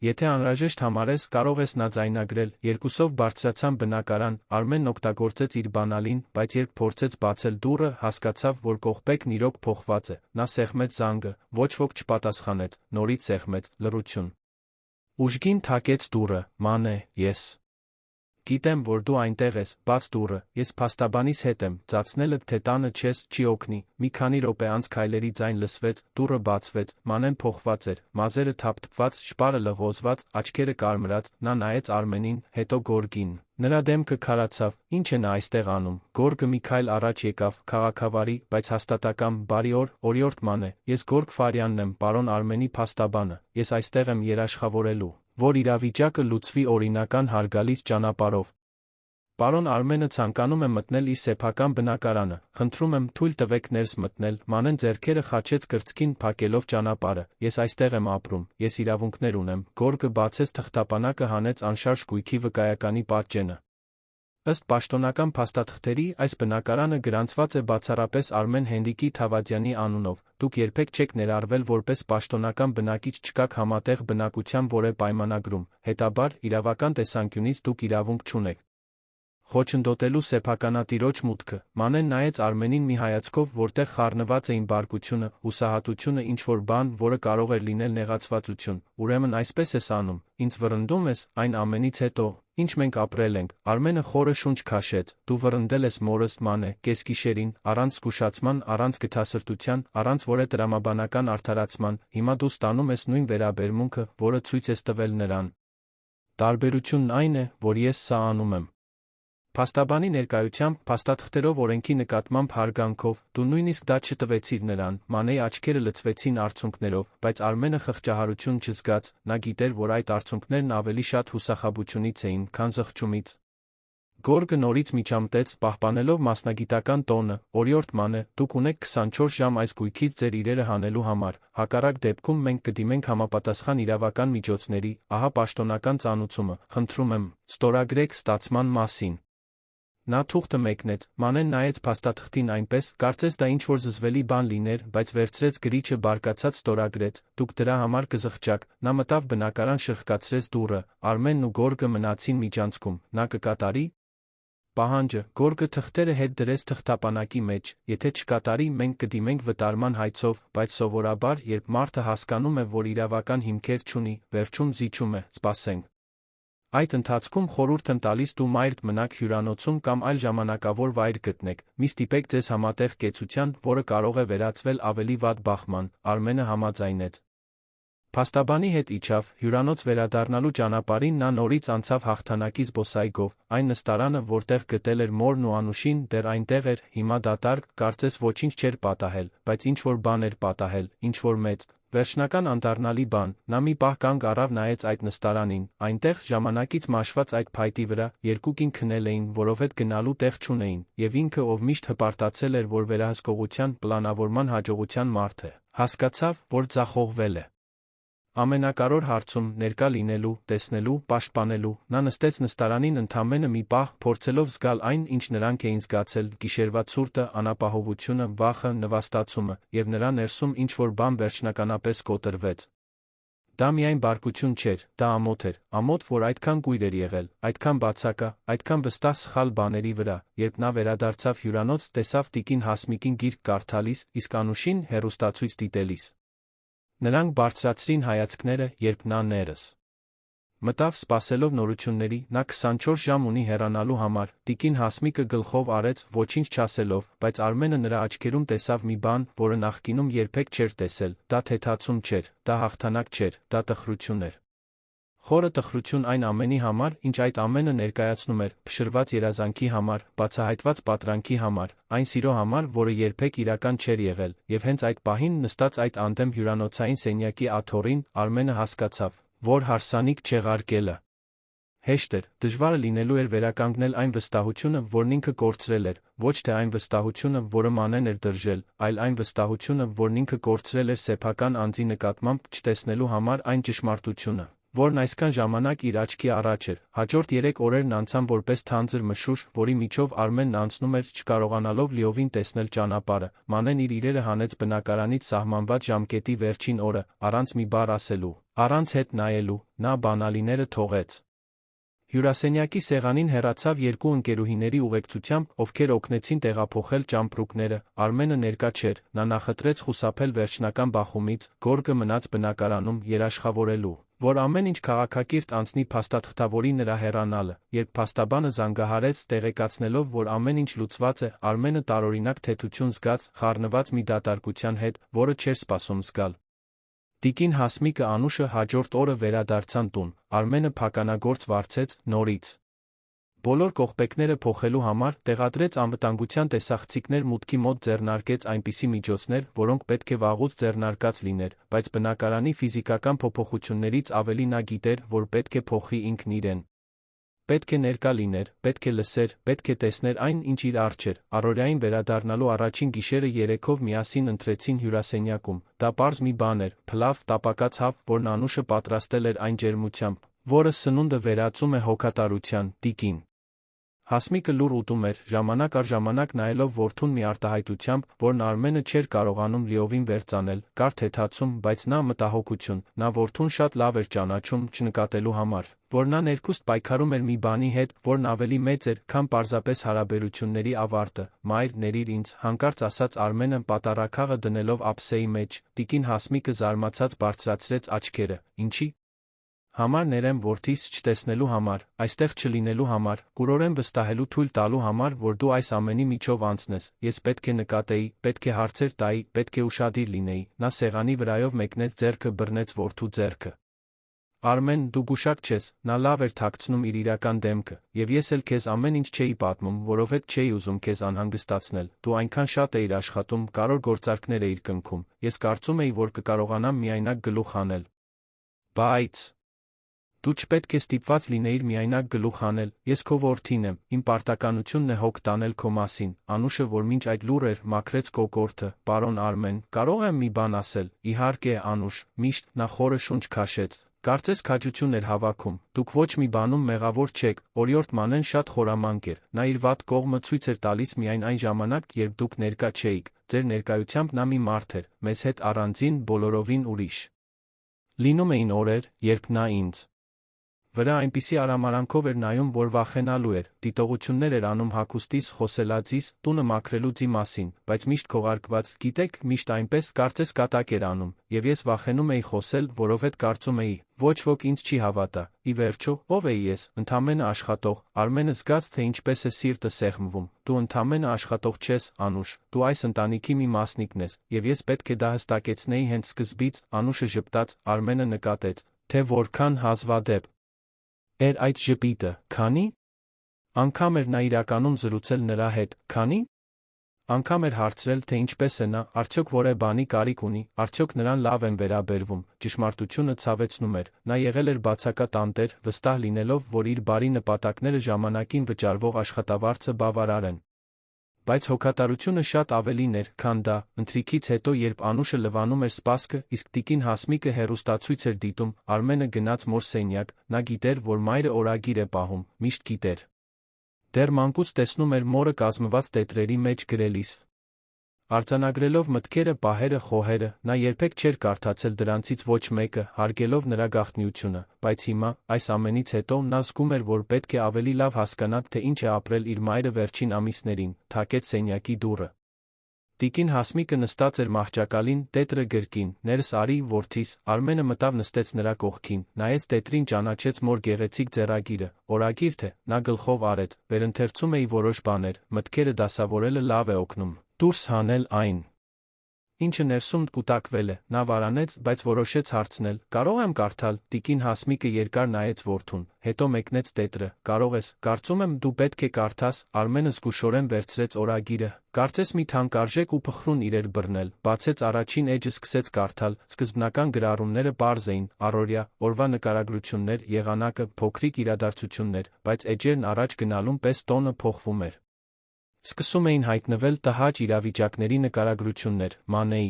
Եթե անհրաժեշտ համարես, կարող ես նա ձայնագրել, երկուսով բարձրացան բնակարան, Արմենն օգտագործեց իր բանալին, բայց երբ փորձեց բացել դուռը, հասկացավ, որ կողպեկն իրոք փոխված է, նա սեղմեց զանգը, ոչ ոք չպատասխանեց, նորից սեղմեց, լռություն։ Ուժգին թակեց դուռը, Մանե, ես գիտեմ, որ դու այնտեղ ես, բաց դուռը, ես փաստաբանիս հետ եմ, ծածնելդ թե տանը չես, չի օգնի, մի քանի րոպե անց քայլերի ձայն լսվեց, դուռը բացվեց, Մանեն փոխված էր, մազերը թափթփված, շպարը լղոզված, աչքերը կարմրած, նա նայեց Արմենին, հետո Գորգին, նրա դեմքը քարացավ, ինչ է նա այստեղ անում, Գորգը մի քայլ առաջ եկավ, քաղաքավարի, բայց հաստատակամ, բարի օր, օրիորդ Մանե, ես Գորգ Ֆարյանն եմ, պարոն Արմենի փաստաբանը, ես այստեղ եմ երաշխավորելու, որ իրավիճակը լուծվի օրինական հարգալից ճանապարհով։ Պարոն Արմենը ցանկանում է մտնել իր սեփական բնակարանը, խնդրում եմ թույլ տվեք ներս մտնել, Մանեն ձեռքերը խաչեց կրծքին փակելով ճանապարհը, ես այստեղ եմ ապրում, ես իրավունքներ ունեմ, Գորգը բացեց թղթապանակը հանեց անշարժ գույքի վկայականի պատճենը։ Ըստ պաշտոնական փաստաթղթերի, այս բնակարանը գրանցված է բացառապես Արմեն Հենրիկի Թավադյանի անունով, դուք երբեք չեք ներառվել որպես պաշտոնական բնակիչ չկաք համատեղ բնակության որևէ պայմանագրում, հետաբար, իրավական տեսանկյունից դուք իրավունք չունեք խոչընդոտելու սեփականատիրոջ մուտքը, Մանեն նայեց Արմենին մի հայացքով, որտեղ խառնված էին բարկությունը, հուսահատությունը, ինչ-որ բան, որը կարող էր լինել նեղացվածություն, ուրեմն այսպես ես անում, ինձ վռնդում ես, այն ամենից հետո, ինչ մենք ապրել ենք, Արմենը խորը շունչ քաշեց, դու վռնդել ես մորս, Մանե, կեսգիշերին, առանց զգուշացման, առանց գթասրտության, առանց որևէ տրամաբանական արդարացման, հիմա դու ստանում ես նույն վերաբերմունքը, որը ցույց ես տվել նրան։ Տարբերությունն այն է, որ ես սա անում եմ։ Փաստաբանի ներկայությամբ, փաստաթղթերով օրենքի նկատմամբ հարգանքով, դու նույնիսկ դա չտվեցիր նրան, Մանեի աչքերը լցվեցին արցունքներով, բայց Արմենը խղճահարություն չզգաց, նա գիտեր, որ այդ արցունքներն ավելի շատ հուսախաբությունից էին, քան զղջումից։ Գորգը նորից միջամտեց, պահպանելով մասնագիտական տոնը, օրիորդ մանը, դուք ունեք 24 ժամ այս գույքից ձեր իրերը հանելու համար, հակառակ դեպքում մենք կդիմենք համապատասխան իրավական միջոցների, ահա պաշտոնական ծանուցումը, խնդրում եմ, ստորագրեք ստացման մասին։ Նա թուղթը մեկնեց, մանեն նայեց փաստաթղթին այնպես, կարծես դա ինչ-որ զզվելի բան լիներ, բայց վերցրեց գրիչը բարկացած ստորագրեց, դուք դրա համար կզղջաք, նա մտավ բնակարան շրխկացրեց դուռը, Արմենն ու Գորգը մնացին միջանցքում, նա կկատարի պահանջը, Գորգը թղթերը հետ դրեց թղթապանակի մեջ, եթե չկատարի մենք կդիմենք վտարման հայցով, բայց սովորաբար, երբ մարդը հասկանում է, որ իրավական հիմքեր չունի, վերջում զիջում է, սպասենք։ Այդ ընթացքում խորհուրդ եմ տալիս դու մայրդ մնաք հյուրանոցում կամ այլ ժամանակավոր վայր գտնեք, մի ստիպեք ձեզ համատեղ կեցության, որը կարող է վերածվել ավելի վատ բախման, Արմենը համաձայնեց։ Փաստաբանի հետ իջավ, հյուրանոց վերադառնալու ճանապարհին նա նորից անցավ հաղթանակի զբոսայգով, այն նստարանը, որտեղ գտել էր մորն ու Անուշին, դեռ այնտեղ էր, հիմա դատարկ, կարծես ոչինչ չէր պատահել, բայց ինչ-որ բան էր պատահել, ինչ-որ մեծ, վերջնական անդառնալի բան, նա մի պահ կանգ առավ նայեց այդ նստարանին, այնտեղ, ժամանակից մաշված այդ փայտի վրա, երկու կին քնել էին, որովհետ գնալու տեղ չունեին, եւ ինքը, ով միշտ հպարտացել էր, որ վերահսկողության, պլանավորման հաջողության մարդ է, հասկացավ, որ ձախողվել է։ Ամենակարևոր հարցում, ներկա լինելու, տեսնելու, պաշտպանելու, նա նստեց նստարանին ընդամենը մի պահ, փորձելով զգալ այն, ինչ նրանք էին զգացել, գիշերվա ցուրտը, անապահովությունը, վախը, նվաստացումը, եւ նրա ներսում ինչ-որ բան վերջնականապես կոտրվեց։ Դա միայն բարկություն չէր, դա ամոթ էր, ամոթ, որ այդքան կույր էր եղել, այդքան բացակա, այդքան վստահ սխալ բաների վրա, երբ նա վերադարձավ հյուրանոց, տեսավ տիկին Հասմիկին գիրք կարդալիս, իսկ Անուշին հեռուստացույց դիտելիս։ Նրանք բարձրացրին հայացքները, երբ նա ներս մտավ սպասելով նորությունների, նա 24 ժամ ունի հեռանալու համար, տիկին Հասմիկը գլխով արեց, ոչինչ չասելով, բայց Արմենը նրա աչքերում տեսավ մի բան, որը նախկինում երբեք չէր տեսել, դա թեթացում չէր, դա հաղթանակ չէր, դա տխրություն էր։ Խորը տխրություն այն ամենի համար, ինչ այդ ամենը ներկայացնում էր, փշրված երազանքի համար, բացահայտված պատրանքի համար, այն սիրո համար, որը երբեք իրական չէր եղել, եւ հենց այդ պահին նստած այդ անդեմ հյուրանոցային սենյակի աթոռին, Արմենը հասկացավ, որ հարսանիք չեղարկելը հեշտ էր, դժվարը լինելու էր վերականգնել այն վստահությունը, որն ինքը կորցրել էր, ոչ թե այն վստահությունը, որը մանեն էր դրժել, այլ այն վստահությունը, որն ինքը կորցրել էր սեփական անձի նկատմամբ չտեսնելու համար այն ճշմարտությունը, որն այսքան ժամանակ իր աչքի առաջ էր, հաջորդ 3 օրերն անցան որպես թանձր մշուշ, որի միջով Արմենն անցնում էր, չկարողանալով լիովին տեսնել ճանապարհը, մանեն իր իրերը հանեց բնակարանից սահմանված ժամկետի վերջին օրը, առանց մի բառ ասելու, առանց հետ նայելու, նա բանալիները թողեց։ Հյուրասենյակի սեղանին հեռացավ երկու ընկերուհիների ուղեկցությամբ, ովքեր օգնեցին տեղափոխել ճամպրուկները, Արմենը ներկա չէր, նա նախընտրեց խուսափել վերջնական բախումից, Գորգը մնաց բնակարանում երաշխավորելու, որ ամեն ինչ քաղաքակիրթ անցնի փաստաթղթավորի նրա հեռանալը, երբ փաստաբանը զանգահարեց, տեղեկացնելով, որ ամեն ինչ լուծված է, Արմենը տարօրինակ թեթություն զգաց, խառնված մի դատարկության հետ, որը չէր սպասում զգալ։ Տիկին Հասմիկը Անուշը հաջորդ օրը վերադարձան տուն, Արմենը փականագործ վարձեց, նորից բոլոր կողպեքները փոխելու համար տեղադրեց անվտանգության տեսախցիկներ մուտքի մոտ ձեռնարկեց այնպիսի միջոցներ, որոնք պետք է վաղուց ձեռնարկած լիներ, բայց բնակարանի ֆիզիկական փոփոխություններից ավելի նա գիտեր, որ պետք է փոխի ինքն իրեն։ Պետք է ներկա լիներ, պետք է լսեր, պետք է տեսներ այն, ինչ իր առջ էր, առօրյային վերադառնալու առաջին գիշերը երեքով միասին ընթրեցին հյուրասենյակում, դա պարզ մի բան էր, փլավ, տապակած հավ, որն Անուշը պատրաստել էր այն ջերմությամբ, որը սնունդը վերածում է հոգատարության, տիկին Հասմիկը լուր ուտում էր, ժամանակ առ ժամանակ նայելով որդուն մի արտահայտությամբ, որն Արմենը չէր կարողանում լիովին վերծանել, կար թեթացում, բայց նա մտահոգություն, նա որդուն շատ լավ էր ճանաչում, չնկատելու համար, որ նա ներքուստ պայքարում էր մի բանի հետ, որն ավելի մեծ էր, քան պարզապես հարաբերությունների ավարտը, մայր, ների՛ր ինձ, հանկարծ ասաց Արմենը պատառաքաղը դնելով ափսեի մեջ, տիկին Հասմիկը զարմացած բարձրացրեց աչքերը, ինչի՞ համար ներեմ որդիս չտեսնելու համար, այստեղ չլինելու համար, կուրորեն վստահելու թույլ տալու համար, որ դու այս ամենի միջով անցնես, ես պետք է նկատեի, պետք է հարցեր տայի, պետք է ուշադիր լինեի, նա սեղանի վրայով մեկնեց ձեռքը բռնեց որդու ձեռքը։ Արմեն, դու գուշակ չես, նա լավ էր թաքցնում իր իրական դեմքը, եւ ես էլ քեզ ամեն ինչ չէի պատմում, որովհետեւ չէի ուզում քեզ անհանգստացնել, դու այնքան շատ էիր աշխատում, կարևոր գործարքներ էիր կնքում, ես կարծում էի, որ կկարողանամ միայնակ գլուխ հանել։ Բայց Դու չպետք է ստիպված լինեիր միայնակ գլուխ հանել, ես քո որդին եմ, իմ պարտականությունն է հոգ տանել քո մասին, Անուշը, որ մինչ այդ լուռ էր, մաքրեց կոկորդը, պարոն Արմեն, կարող եմ մի բան ասել, իհարկե Անուշ, միշտ, նա խորը շունչ քաշեց, կարծես քաջություն էր հավաքում, դուք ոչ մի բանում մեղավոր չեք, օրիորդ Մանեն շատ խորամանկ էր, նա իր վատ կողմը ցույց էր տալիս միայն այն ժամանակ, երբ դուք ներկա չէիք, ձեր ներկայությամբ նա մի մարդ էր, մեզ հետ առանձին, բոլորովին ուրիշ։ Լինում էին օրեր, երբ նա ինձ վրա այնպիսի արամարանքով էր նայում, որ վախենալու էր, դիտողություններ էր անում հագուստիս, խոսելածիս, տունը մաքրելու ձի մասին, բայց միշտ քողարկված, գիտեք, միշտ այնպես, կարծես կատակ էր անում, եւ ես վախենում էի խոսել, որովհետեւ կարծում էի, ոչ ոք ինձ չի հավատա, ի վերջո, ով էի ես, ընդամենը աշխատող, Արմենը զգաց, թե ինչպես է սիրտը սեղմվում, դու ընդամենը աշխատող չես, Անուշ, դու այս ընտանիքի մի մասնիկն ես, եւ ես պետք է դա հստակեցնեի հենց սկզբից, Անուշը ժպտաց, Արմենը նկատեց, թե որքան հազվադեպ էր այդ ժպիտը, քանի անգամ էր նա իրականում զրուցել նրա հետ, քանի անգամ էր հարցրել, թե ինչպես է նա, արդյոք որե բանի կարիք ունի, արդյոք նրան լավ են վերաբերվում, ճշմարտությունը ցավեցնում էր, նա եղել էր բացակա տանտեր, վստահ լինելով, որ իր բարի նպատակները ժամանակին վճարվող աշխատավարձը բավարար են։ Բայց հոգատարությունը շատ ավելին էր, քան դա, ընթրիքից հետո, երբ Անուշը լվանում էր սպասքը, իսկ տիկին Հասմիկը հեռուստացույց էր դիտում, Արմենը գնաց մոր սենյակ, նա գիտեր, որ մայրը օրագիր է պահում, միշտ գիտեր։ Դեռ մանկուց տեսնում էր մորը կազմված տետրերի մեջ գրելիս։ Արձանագրելով մտքերը, պահերը, խոհերը, նա երբեք չէր կարդացել դրանցից ոչ մեկը, հարգելով նրա գաղտնիությունը, բայց հիմա, այս ամենից հետո, նա զգում էր, որ պետք է ավելի լավ հասկանա, թե ինչ է ապրել իր մայրը վերջին ամիսներին, թակեց սենյակի դուռը։ Տիկին Հասմիկը նստած էր մահճակալին, տետրը գրկին, ներս արի, որդիս, Արմենը մտավ նստեց նրա կողքին, նայեց տետրին, ճանաչեց մոր գեղեցիկ ձեռագիրը, օրագիր թե, նա գլխով արեց, վերընթերցում էի որոշ բաներ, մտքերը դասավորելը լավ է օգնում, դուրս հանել այն, ինչը ներսում կուտակվել է, նա վարանեց, բայց որոշեց հարցնել, կարող եմ կարդալ, տիկին Հասմիկը երկար նայեց որդուն, հետո մեկնեց տետրը, կարող ես, կարծում եմ դու պետք է կարդաս, Արմենը զգուշորեն վերցրեց օրագիրը, կարծես մի թանկարժեք ու փխրուն իրեր բռնել, բացեց առաջին էջը, սկսեց կարդալ, սկզբնական գրառումները պարզ էին, առօրյա, օրվա նկարագրություններ, եղանակը, փոքրիկ իրադարձություններ, բայց էջերն առաջ գնալուն պես տոնը փոխվում էր։ Սկսում էին հայտնվել տհաճ իրավիճակների նկարագրություններ, Մանեի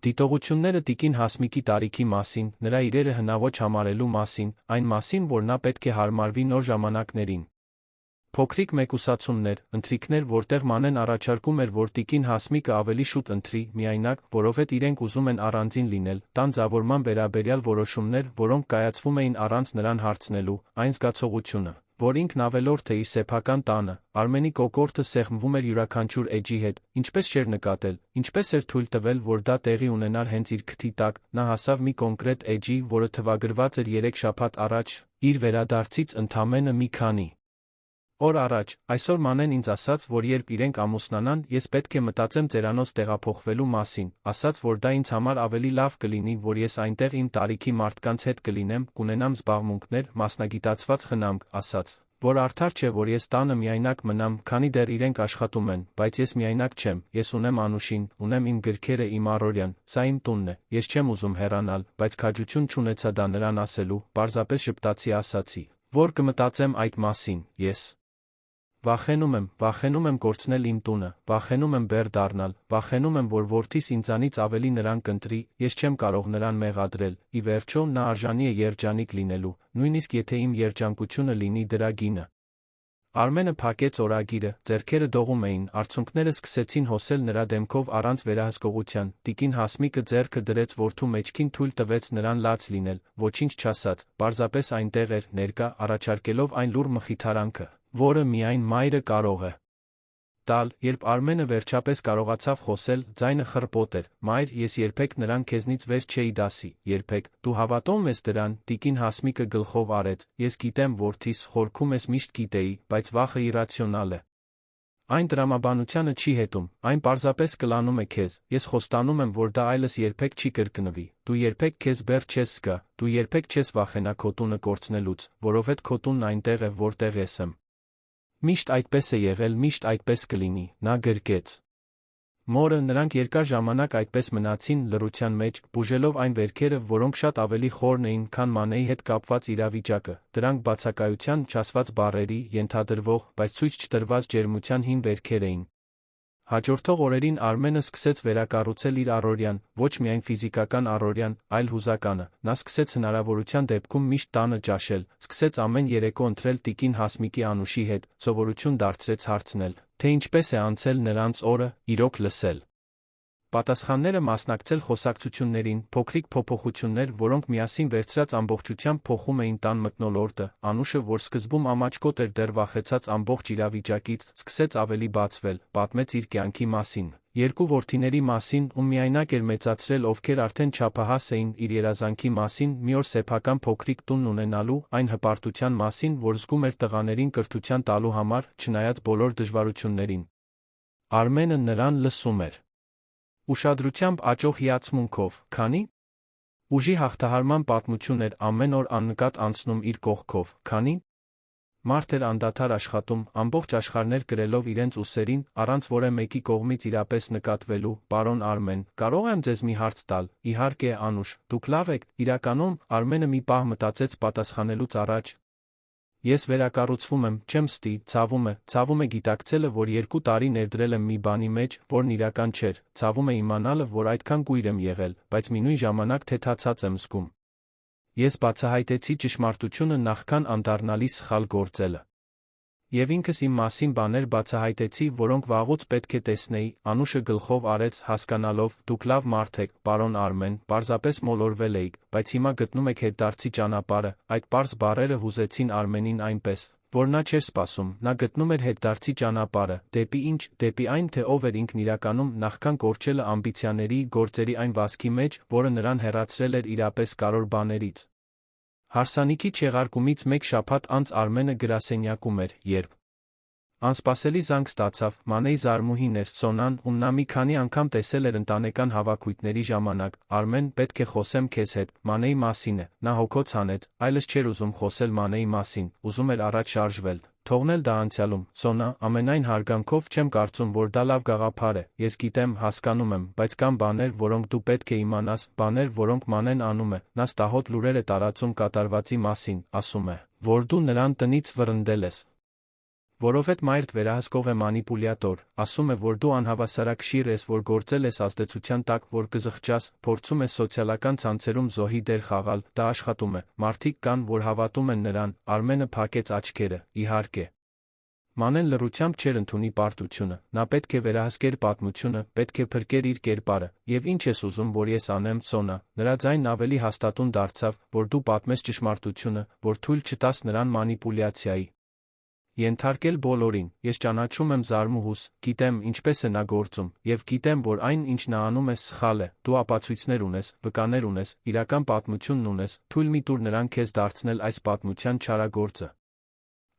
դիտողությունները տիկին Հասմիկի տարիքի մասին, նրա իրերը հնաոճ համարելու մասին, այն մասին, որ նա պետք է հարմարվի նոր ժամանակներին։ Փոքրիկ մեկուսացումներ, ընթրիքներ, որտեղ Մանեն առաջարկում էր, որ տիկին Հասմիկը ավելի շուտ ընտրի, միայնակ, որովհետև իրենք ուզում են առանձին լինել, տան ձևավորման վերաբերյալ որոշումներ, որոնք կայացվում էին առանց նրան հարցնելու, այն զգացողությունը, որ ինքն ավելորդ է իր սեփական տանը, Արմենի կոկորդը սեղմվում էր յուրաքանչյուր էջի հետ, ինչպես չէր նկատել, ինչպես էր թույլ տվել, որ դա տեղի ունենար հենց իր քթի տակ, նա հասավ մի կոնկրետ էջի, որը թվագրված էր 3 շաբաթ առաջ, իր վերադարձից ընդամենը մի քանի օր առաջ, այսօր Մանեն ինձ ասաց, որ երբ իրենք ամուսնանան, ես պետք է մտածեմ ծերանոց տեղափոխվելու մասին, ասաց, որ դա ինձ համար ավելի լավ կլինի, որ ես այնտեղ իմ տարիքի մարդկանց հետ կլինեմ, կունենամ զբաղմունքներ, մասնագիտացված խնամք, ասաց, որ արդար չէ, որ ես տանը միայնակ մնամ, քանի դեռ իրենք աշխատում են, բայց ես միայնակ չեմ, ես ունեմ Անուշին, ունեմ իմ գրքերը, իմ առօրյան, սա իմ տունն է, ես չեմ ուզում հեռանալ, բայց քաջություն չունեցա դա նրան ասելու, պարզապես ժպտացի, ասացի, որ կմտածեմ այդ մասին, ես վախենում եմ կորցնել իմ տունը, վախենում եմ բեռ դառնալ, վախենում եմ, որ որդիս ինձանից ավելի նրան կընտրի, ես չեմ կարող նրան մեղադրել, ի վերջո նա արժանի է երջանիկ լինելու, նույնիսկ եթե իմ երջանկությունը լինի դրա գինը։ Արմենը փակեց օրագիրը, ձեռքերը դողում էին, արցունքները սկսեցին հոսել նրա դեմքով առանց վերահսկողության, տիկին Հասմիկը ձեռքը դրեց որդու մեջքին, թույլ տվեց նրան լաց լինել, ոչինչ չասաց, պարզապես այնտեղ էր, ներկա, առաջարկելով այն լուռ մխիթարանքը, որը միայն մայրը կարող է տալ, երբ Արմենը վերջապես կարողացավ խոսել, ձայնը խռպոտ էր, մայր, ես երբեք նրան քեզնից վեր չէի դասի, երբեք, դու հավատում ես դրան, տիկին Հասմիկը գլխով արեց, ես գիտեմ, որդիս, խորքում ես միշտ գիտեի, բայց վախը իրացիոնալ է։ Այն տրամաբանությանը չի հետում, այն պարզապես կլանում է քեզ, ես խոստանում եմ, որ դա այլս երբեք չի կրկնվի, դու երբեք քեզ բեռ չես զգա, դու երբեք չես վախենա քո տունը կորցնելուց, որովհետև քո տունն այնտեղ է, որտեղ ես եմ։ Միշտ այդպես է եղել, միշտ այդպես կլինի, նա գրկեց։ Մորը նրանք երկար ժամանակ այդպես մնացին լռության մեջ, բուժելով այն վերքերը, որոնք շատ ավելի խորն էին, քան Մանեի հետ կապված իրավիճակը, դրանք բացակայության չասված բառերի, ենթադրվող, բայց ցույց չտրված ջերմության հին վերքեր էին։ Հաջորդող օրերին Արմենը սկսեց վերակառուցել իր առօրյան, ոչ միայն ֆիզիկական առօրյան, այլ հուզականը։ Նա սկսեց հնարավորության դեպքում միշտ տանը ճաշել, սկսեց ամեն երեկո ընթրել տիկին Հասմիկի Անուշի հետ, սովորություն դարձրեց հարցնել, թե ինչպես է անցել նրանց օրը, իրոք լսել պատասխանները, մասնակցել խոսակցություններին, փոքրիկ փոփոխություններ, որոնք միասին վերցրած ամբողջությամբ փոխում էին տան մթնոլորտը։ Անուշը, որ սկզբում ամաչկոտ էր, դեռ վախեցած ամբողջ իրավիճակից, սկսեց ավելի բացվել, պատմեց իր կյանքի մասին, երկու որդիների մասին, ում միայնակ էր մեծացրել, ովքեր արդեն չափահաս էին, իր երազանքի մասին, մի օր սեփական փոքրիկ տուն ունենալու, այն հպարտության մասին, որ զգում էր տղաներին կրթության տալու համար, չնայած բոլոր դժվարություններին։ Արմենը նրան լսում էր ուշադրությամբ աճող հիացմունքով, քանի ուժի հաղթահարման պատմություն էր ամեն օր աննկատ անցնում իր կողքով, քանի մարդ էր անդադար աշխատում, ամբողջ աշխարհներ կրելով իրենց ուսերին, առանց որևէ մեկի կողմից իրապես նկատվելու։ Պարոն Արմեն, կարող եմ ձեզ մի հարց տալ։ Իհարկե, Անուշ, դուք լավ եք, իրականում, Արմենը մի պահ մտածեց պատասխանելուց առաջ։ Ես վերակառուցվում եմ, չեմ ստի, ցավում է գիտակցելը, որ 2 տարի ներդրել եմ մի բանի մեջ, որն իրական չէր, ցավում է իմանալը, որ այդքան կույր եմ եղել, բայց մինույն ժամանակ թեթացած եմ զգում։ Ես բացահայտեցի ճշմարտությունը նախքան անդառնալի սխալ գործելը։ Եվ ինքս իմ մասին բաներ բացահայտեցի, որոնք վաղուց պետք է տեսնեի։ Անուշը գլխով արեց, հասկանալով, դուք լավ մարդ եք, պարոն Արմեն, պարզապես մոլորվել էիք, բայց հիմա գտնում եք հետդարձի ճանապարհը։ Այդ պարզ բառերը հուզեցին Արմենին այնպես, որ նա չէր սպասում, նա գտնում էր հետդարձի ճանապարհը, դեպի ինչ, դեպի այն, թե ով էր ինքն իրականում, նախքան կորչելը ամբիցիաների, գործերի այն վազքի մեջ, որը նրան հեռացրել էր իրապես կարևոր բաներից։ Հարսանիքի չեղարկումից մեկ շաբաթ անց Արմենը գրասենյակում էր, երբ անսպասելի զանգ ստացավ, Մանեի զարմուհին էր, Սոնան, ում նա մի քանի անգամ տեսել էր ընտանեկան հավաքույթների ժամանակ։ Արմեն, պետք է խոսեմ քեզ հետ, Մանեի մասին է։ Նա հոգոց հանեց, այլս չէր ուզում խոսել Մանեի մասին, ուզում էր առաջ շարժվել, թողնել դա անցյալում։ Սոնա, ամենայն հարգանքով, չեմ կարծում, որ դա լավ գաղափար է։ Ես գիտեմ, հասկանում եմ, բայց կան բաներ, որոնք դու պետք է իմանաս, բաներ, որոնք Մանեն անում է։ Նա ստահոդ լուրեր է տարածում կատարվածի մասին, ասում է, որ դու նրան տնից վռնդել ես։ Որովհետև մայրդ վերահսկող է մանիպուլյատոր, ասում է, որ դու անհավասարակշիռ ես, որ գործել ես ազդեցության տակ, որ կզղջաս, փորձում ես սոցիալական ցանցերում զոհի դեր խաղալ, դա աշխատում է, մարդիկ կան, որ հավատում են նրան։ Արմենը փակեց աչքերը, իհարկե։ Մանեն լռությամբ չէր ընդունի պարտությունը, նա պետք է վերահսկեր պատմությունը, պետք է փրկեր իր կերպարը, եւ ինչ ես ուզում, որ ես անեմ, Սոնա։ Նրա ձայնն ավելի հաստատուն դարձավ, որ դու պատմես ճշմարտությունը, որ թույլ չտաս նրան մանիպուլյացիայի ենթարկել բոլորին։ Ես ճանաչում եմ զարմուհուս, գիտեմ ինչպես է նա գործում, եւ գիտեմ, որ այն, ինչ նա անում է, սխալ է։ Դու ապացույցներ ունես, վկաներ ունես, իրական պատմությունն ունես, թույլ մի տուր նրան քեզ դարձնել այս պատմության չարագործը։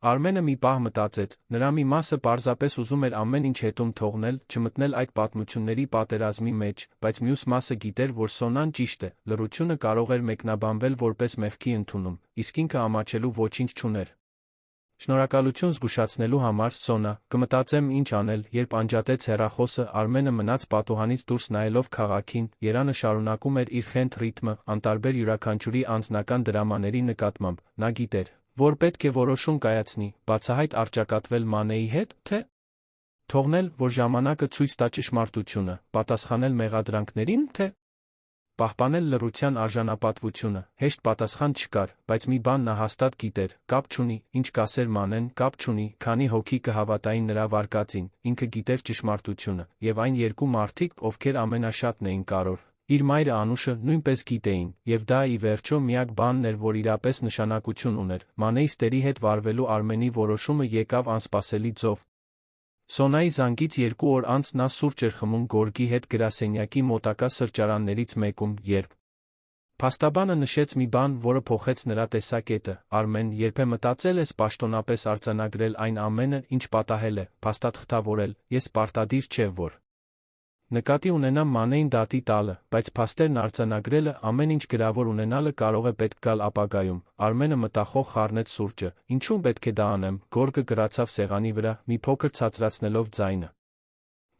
Արմենը մի պահ մտածեց, նրա մի մասը պարզապես ուզում էր ամեն ինչ հետում թողնել, չմտնել այդ պատմությունների պատերազմի մեջ, բայց մյուս մասը գիտեր, որ Սոնան ճիշտ է, լռությունը կարող էր մեկնաբանվել որպես մեղքի ընդունում, իսկ ինքը ամաչելու ոչինչ չուներ։ Շնորհակալություն զգուշացնելու համար, Սոնա, կմտածեմ ինչ անել, երբ անջատեց հեռախոսը, Արմենը մնաց պատուհանից դուրս նայելով քաղաքին, երանը շարունակում էր իր խենթ ռիթմը, անտարբեր յուրաքանչյուրի անձնական դրամաների նկատմամբ, նա գիտեր, որ պետք է որոշում կայացնի, բացահայտ առճակատվել Մանեի հետ, թե թողնել, որ ժամանակը ցույց տա ճշմարտությունը, պատասխանել մեղադրանքներին, թե պահպանել լռության արժանապատվությունը։ Հեշտ պատասխան չկար, բայց մի բան նա հաստատ գիտեր, կապ չունի, ինչ կասեր Մանեն, կապ չունի, քանի հոգի կհավատային նրա վարկածին, ինքը գիտեր ճշմարտությունը, եւ այն երկու մարդիկ, ովքեր ամենաշատն էին կարող, իր մայրը Անուշը, նույնպես գիտեին, եւ դա ի վերջո միակ բանն էր, որ իրապես նշանակություն ուներ։ Մանեի ստերի հետ վարվելու Արմենի որոշումը եկավ անսպասելի ձով։ Սոնայի զանգից 2 օր անց նա սուրճ էր խմում Գորգի հետ գրասենյակի մոտակա սրճարաններից մեկում, երբ փաստաբանը նշեց մի բան, որը փոխեց նրա տեսակետը։ Արմեն, երբե մտածել ես պաշտոնապես արձանագրել այն ամենը, ինչ պատահել է, փաստաթղթավորել, ես պարտադիր չէ, որ նկատի ունենամ Մանեին դատի տալը, բայց փաստերն արձանագրելը, ամեն ինչ գրավոր ունենալը կարող է պետք գալ ապագայում։ Արմենը մտախոհ խառնեց սուրճը։ Ինչու պետք է դա անեմ, Գորգը գրացավ սեղանի վրա, մի փոքր ցածրացնելով ձայնը։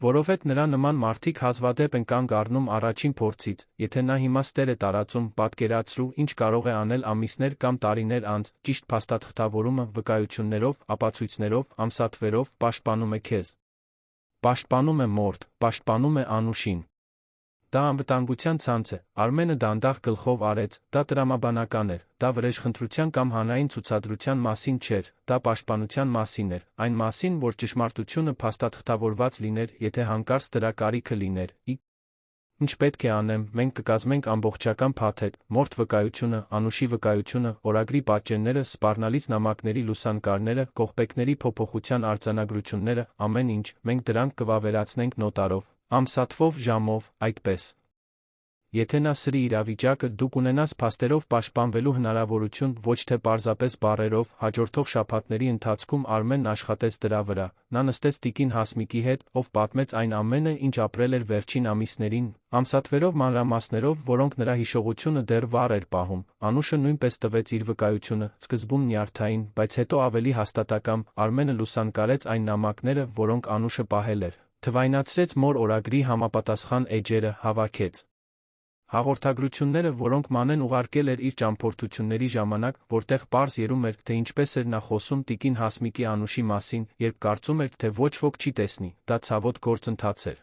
Որովհետև նրա նման մարդիկ հազվադեպ են կանգ առնում առաջին փորձից, եթե նա հիմա ստեր է տարածում, պատկերացրու, ինչ կարող է անել ամիսներ կամ տարիներ անց, ճիշտ փաստաթղթավորումը, վկայություններով, ապացույցներով, ամսաթվերով, պաշտպանում է քեզ։ Պաշտպանում է մորթ, պաշտպանում է Անուշին։ Դա անվտանգության ցանց է, Արմենը դանդաղ գլխով արեց, դա տրամաբանական էր, դա վրեժխնդրության կամ հանրային ցուցադրության մասին չէր, դա պաշտպանության մասին էր, այն մասին, որ ճշմարտությունը փաստաթղթավորված լիներ, եթե հանկարծ դրա կարիքը լիներ։ Ինչ պետք է անեմ, մենք կկազմենք ամբողջական փաթեթ, մորթ վկայությունը, Անուշի վկայությունը, օրագրի պատճենները, սպառնալից նամակների լուսանկարները, կողպեքների փոփոխության արձանագրությունները, ամեն ինչ, մենք դրանք կվավերացնենք նոտարով, ամսաթվով, ժամով, այդպես։ Եթե նա սրի իրավիճակը, դու կունենաս փաստերով պաշտպանվելու հնարավորություն, ոչ թե պարզապես բառերով, հաջորդող շաբաթների ընթացքում Արմենն աշխատեց դրա վրա, նա նստեց տիկին Հասմիկի հետ, ով պատմեց այն ամենը, ինչ ապրել էր վերջին ամիսներին, ամսաթվերով մանրամասներով, որոնք նրա հիշողությունը դեռ վառ էր պահում, Անուշը նույնպես տվեց իր վկայությունը, սկզբում նյարդային, բայց հետո ավելի հաստատակամ, Արմենը լուսանկարեց այն նամակները, որոնք Անուշը պահել էր, թվայնացրեց մոր օրագրի համապատասխան էջերը, հավաքեց հաղորդագրությունները, որոնք Մանեն ուղարկել էր իր ճամփորդությունների ժամանակ, որտեղ պարզ երում էր, թե ինչպես էր նա խոսում տիկին Հասմիկի Անուշի մասին, երբ կարծում էր, թե ոչ ոք չի տեսնի, դա ցավոտ գործընթաց էր։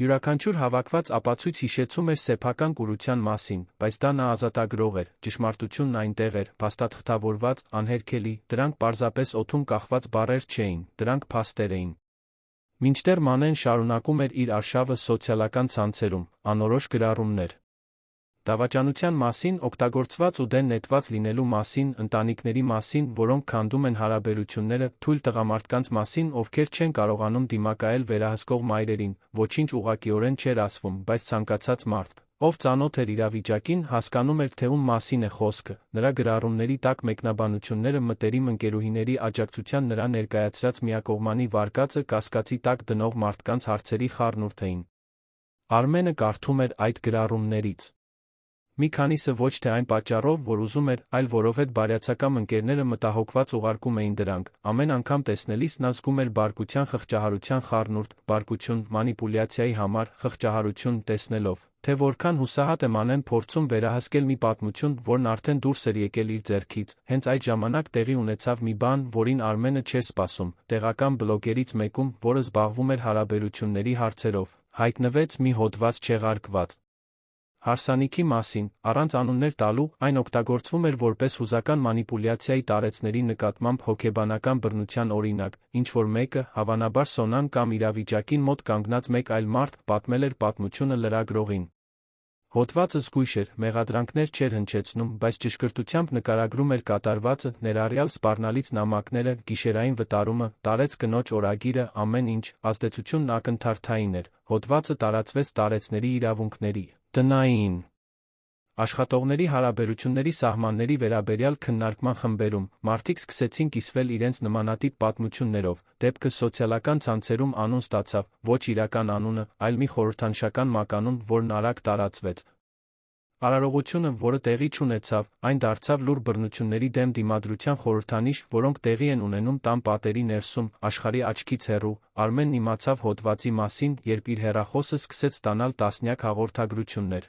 Յուրաքանչյուր հավաքված ապացույց հիշեցում էր սեփական կուրության մասին, բայց դա նա ազատագրող էր, ճշմարտությունն այնտեղ էր, փաստաթղթավորված, անհերքելի, դրանք պարզապես օդում կախված բառեր չէին, դրանք փաստեր էին։ Մինչդեռ Մանեն շարունակում էր իր արշավը սոցիալական ցանցերում, անորոշ գրառումներ։ Դավաճանության մասին, օգտագործված ու դեն նետված լինելու մասին, ընտանիքների մասին, որոնք քանդում են հարաբերությունները, թույլ տղամարդկանց մասին, ովքեր չեն կարողանում դիմակայել վերահսկող մայրերին, ոչինչ ուղղակիորեն չէր ասվում, բայց ցանկացած մարդ, ով ծանոթ էր իրավիճակին, հասկանում էր, թե ում մասին է խոսքը, նրա գրառումների տակ մեկնաբանությունները մտերիմ ընկերուհիների աջակցության նրա ներկայացրած միակողմանի վարկածը կասկածի տակ դնող մարդկանց հարցերի խառնուրդ էին։ Արմենը կարդում էր այդ գրառումներից մի քանիսը ոչ թե այն պատճառով, որ ուզում էր, այլ որովհետև բարյացակամ ընկերները մտահոգված ուղարկում էին դրանք, ամեն անգամ տեսնելիս նա զգում էր բարկության խղճահարության խառնուրդ, բարկություն, մանիպուլյացիայի համար, խղճահարություն տեսնելով, թե որքան հուսահատ է Մանեն փորձում վերահսկել մի պատմություն, որն արդեն դուրս էր եկել իր ձեռքից, հենց այդ ժամանակ տեղի ունեցավ մի բան, որին Արմենը չէր սպասում, տեղական բլոգերից մեկում, որը զբաղվում էր հարաբերությունների հարցերով, հայտնվեց մի հոդված չեղարկված հարսանիքի մասին, առանց անուններ տալու, այն օգտագործվում էր որպես հուզական մանիպուլյացիայի տարեցների նկատմամբ հոգեբանական բռնության օրինակ, ինչ-որ մեկը, հավանաբար Սոնան կամ իրավիճակին մոտ կանգնած մեկ այլ մարդ, պատմել էր պատմությունը լրագրողին։ Հոդվածը զգույշ էր, մեղադրանքներ չէր հնչեցնում, բայց ճշգրտությամբ նկարագրում էր կատարվածը, ներառյալ սպառնալից նամակները, գիշերային վտարումը, տարեց կնոջ օրագիրը, ամեն ինչ, ազդեցությունն ակնթարթային էր, հոդվածը տարածվեց տարեցների իրավունքների, տնային աշխատողների հարաբերությունների սահմանների վերաբերյալ քննարկման խմբերում, մարդիկ սկսեցին կիսվել իրենց նմանատիպ պատմություններով, դեպքը սոցիալական ցանցերում անուն ստացավ, ոչ իրական անունը, այլ մի խորհրդանշական մականուն, որն արագ տարածվեց։ Արարողությունը, որը տեղի չունեցավ, այն դարձավ լուր բռնությունների դեմ դիմադրության խորհրդանիշ, որոնք տեղի են ունենում տան պատերի ներսում, աշխարհի աչքից հեռու, Արմենն իմացավ հոդվածի մասին, երբ իր հեռախոսը սկսեց ստանալ տասնյակ հաղորդագրություններ։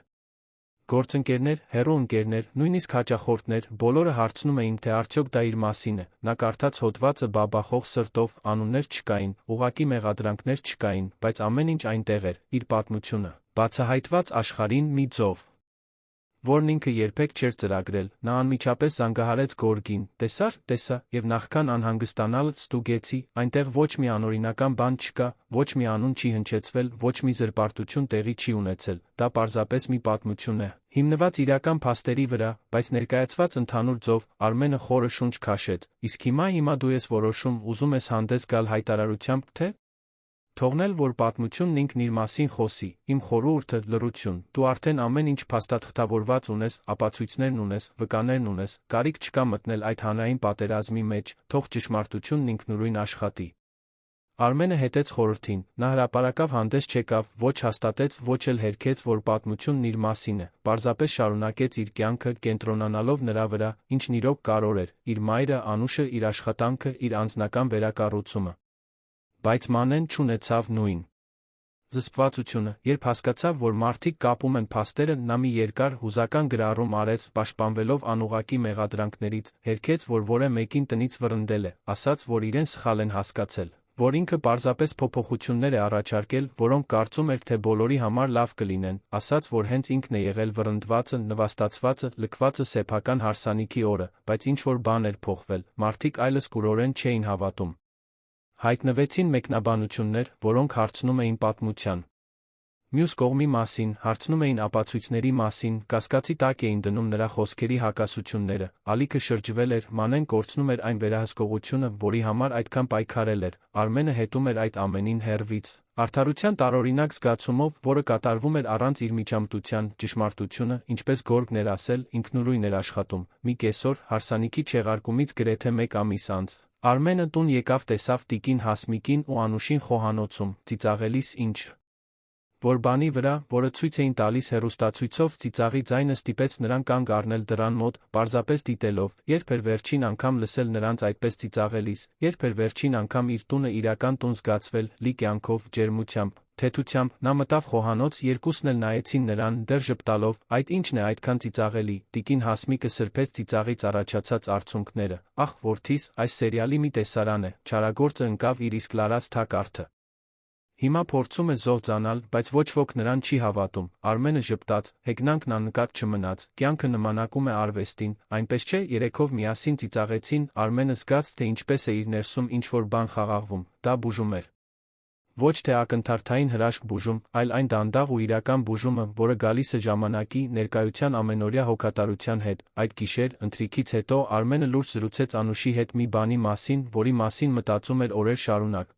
Գործընկերներ, հեռու ընկերներ, նույնիսկ հաճախորդներ, բոլորը հարցնում էին, թե արդյոք դա իր մասին է, նա կարդաց հոդվածը բաբախող սրտով, անուններ չկային, ուղղակի մեղադրանքներ չկային, բայց ամեն ինչ այնտեղ էր, իր պատմությունը, բացահայտված աշխարհին մի ձով, որն ինքը երբեք չէր ծրագրել, նա անմիջապես զանգահարեց Գորգին, տեսա, եւ նախքան անհանգստանալը ստուգեցի, այնտեղ ոչ մի անօրինական բան չկա, ոչ մի անուն չի հնչեցվել, ոչ մի զրպարտություն տեղի չի ունեցել, դա պարզապես մի պատմություն է, հիմնված իրական փաստերի վրա, բայց ներկայացված ընդհանուր ձով, Արմենը խորը շունչ քաշեց, իսկ հիմա դու ես որոշում, ուզում ես հանդես գալ հայտարարությամբ, թե թողնել, որ պատմությունն ինքն իր մասին խոսի, իմ խորհուրդը, լռություն, դու արդեն ամեն ինչ փաստաթղթավորված ունես, ապացույցներն ունես, վկաներն ունես, կարիք չկա մտնել այդ հանրային պատերազմի մեջ, թող ճշմարտությունն ինքնուրույն աշխատի։ Արմենը հետեց խորհրդին, նա հրապարակավ հանդես չեկավ, ոչ հաստատեց, ոչ էլ հերքեց, որ պատմությունն իր մասին է, պարզապես շարունակեց իր կյանքը, կենտրոնանալով նրա վրա, ինչն իրոք կարևոր էր, իր մայրը, Անուշը, իր աշխատանքը, իր անձնական վերակառուցումը։ Բայց Մանեն չունեցավ նույն Զսպվածությունը, երբ հասկացավ, որ մարդիկ կապում են փաստերը, նա մի երկար, հուզական գրառում արեց, պաշտպանվելով անուղղակի մեղադրանքներից, հերքեց, որ որևէ մեկին տնից վռնդել է, ասաց, որ իրեն սխալ են հասկացել, որ ինքը պարզապես փոփոխություններ է առաջարկել, որոնք կարծում էր, թե բոլորի համար լավ կլինեն, ասաց, որ հենց ինքն է եղել վռնդվածը, նվաստացվածը, լքվածը սեփական հարսանիքի օրը, բայց ինչ-որ բան էր փոխվել, մարդիկ այլևս կուրորեն չէին հավատում։ Հայտնվեցին մեկնաբանություններ, որոնք հարցնում էին պատմության մյուս կողմի մասին, հարցնում էին ապացույցների մասին, կասկածի տակ էին դնում նրա խոսքերի հակասությունները, ալիքը շրջվել էր, Մանեն կորցնում էր այն վերահսկողությունը, որի համար այդքան պայքարել էր, Արմենը հետում էր այդ ամենին հեռվից, արդարության տարօրինակ զգացումով, որը կատարվում էր առանց իր միջամտության, ճշմարտությունը, ինչպես Գորգն էր ասել, ինքնուրույն էր աշխատում, մի կեսօր, հարսանիքի չեղարկումից գրեթե 1 ամիս անց, Արմենը տուն եկավ տեսավ տիկին Հասմիկին ու Անուշին խոհանոցում, ծիծաղելիս ինչ որ բանի վրա, որը ցույց էին տալիս հեռուստացույցով, ծիծաղի ձայնը ստիպեց նրան կանգ առնել դռան մոտ, պարզապես դիտելով, երբ էր վերջին անգամ լսել նրանց այդպես ծիծաղելիս, երբ էր վերջին անգամ իր տունը իրական տուն զգացվել, լի կյանքով, ջերմությամբ, թեթությամբ, նա մտավ խոհանոց, երկուսն էլ նայեցին նրան, դեռ ժպտալով, այդ ի՞նչն է այդքան ծիծաղելի, տիկին Հասմիկը սրբեց ծիծաղից առաջացած արցունքները, ախ, որդիս, այս սերիալի մի տեսարան է, չարագործը ընկավ իր իսկ լարած թակարդը։ Հիմա փորձում է զոհձանալ, բայց ոչ ոք նրան չի հավատում, Արմենը ժպտաց, հեգնանքն աննկատ չմնաց, կյանքը նմանակում է արվեստին, այնպես չէ, երեքով միասին ծիծաղեցին, Արմենը զգաց, թե ինչպես է իր ներսում ինչ-որ բան խաղաղվում, դա բուժում էր։ Ոչ թե ակնթարթային հրաշք բուժում, այլ այն դանդաղ ու իրական բուժումը, որը գալիս է ժամանակի, ներկայության ամենօրյա հոգատարության հետ, այդ գիշեր, ընթրիքից հետո, Արմենը լուրջ զրուցեց Անուշի հետ մի բանի մասին, որի մասին մտածում էր օրեր շարունակ։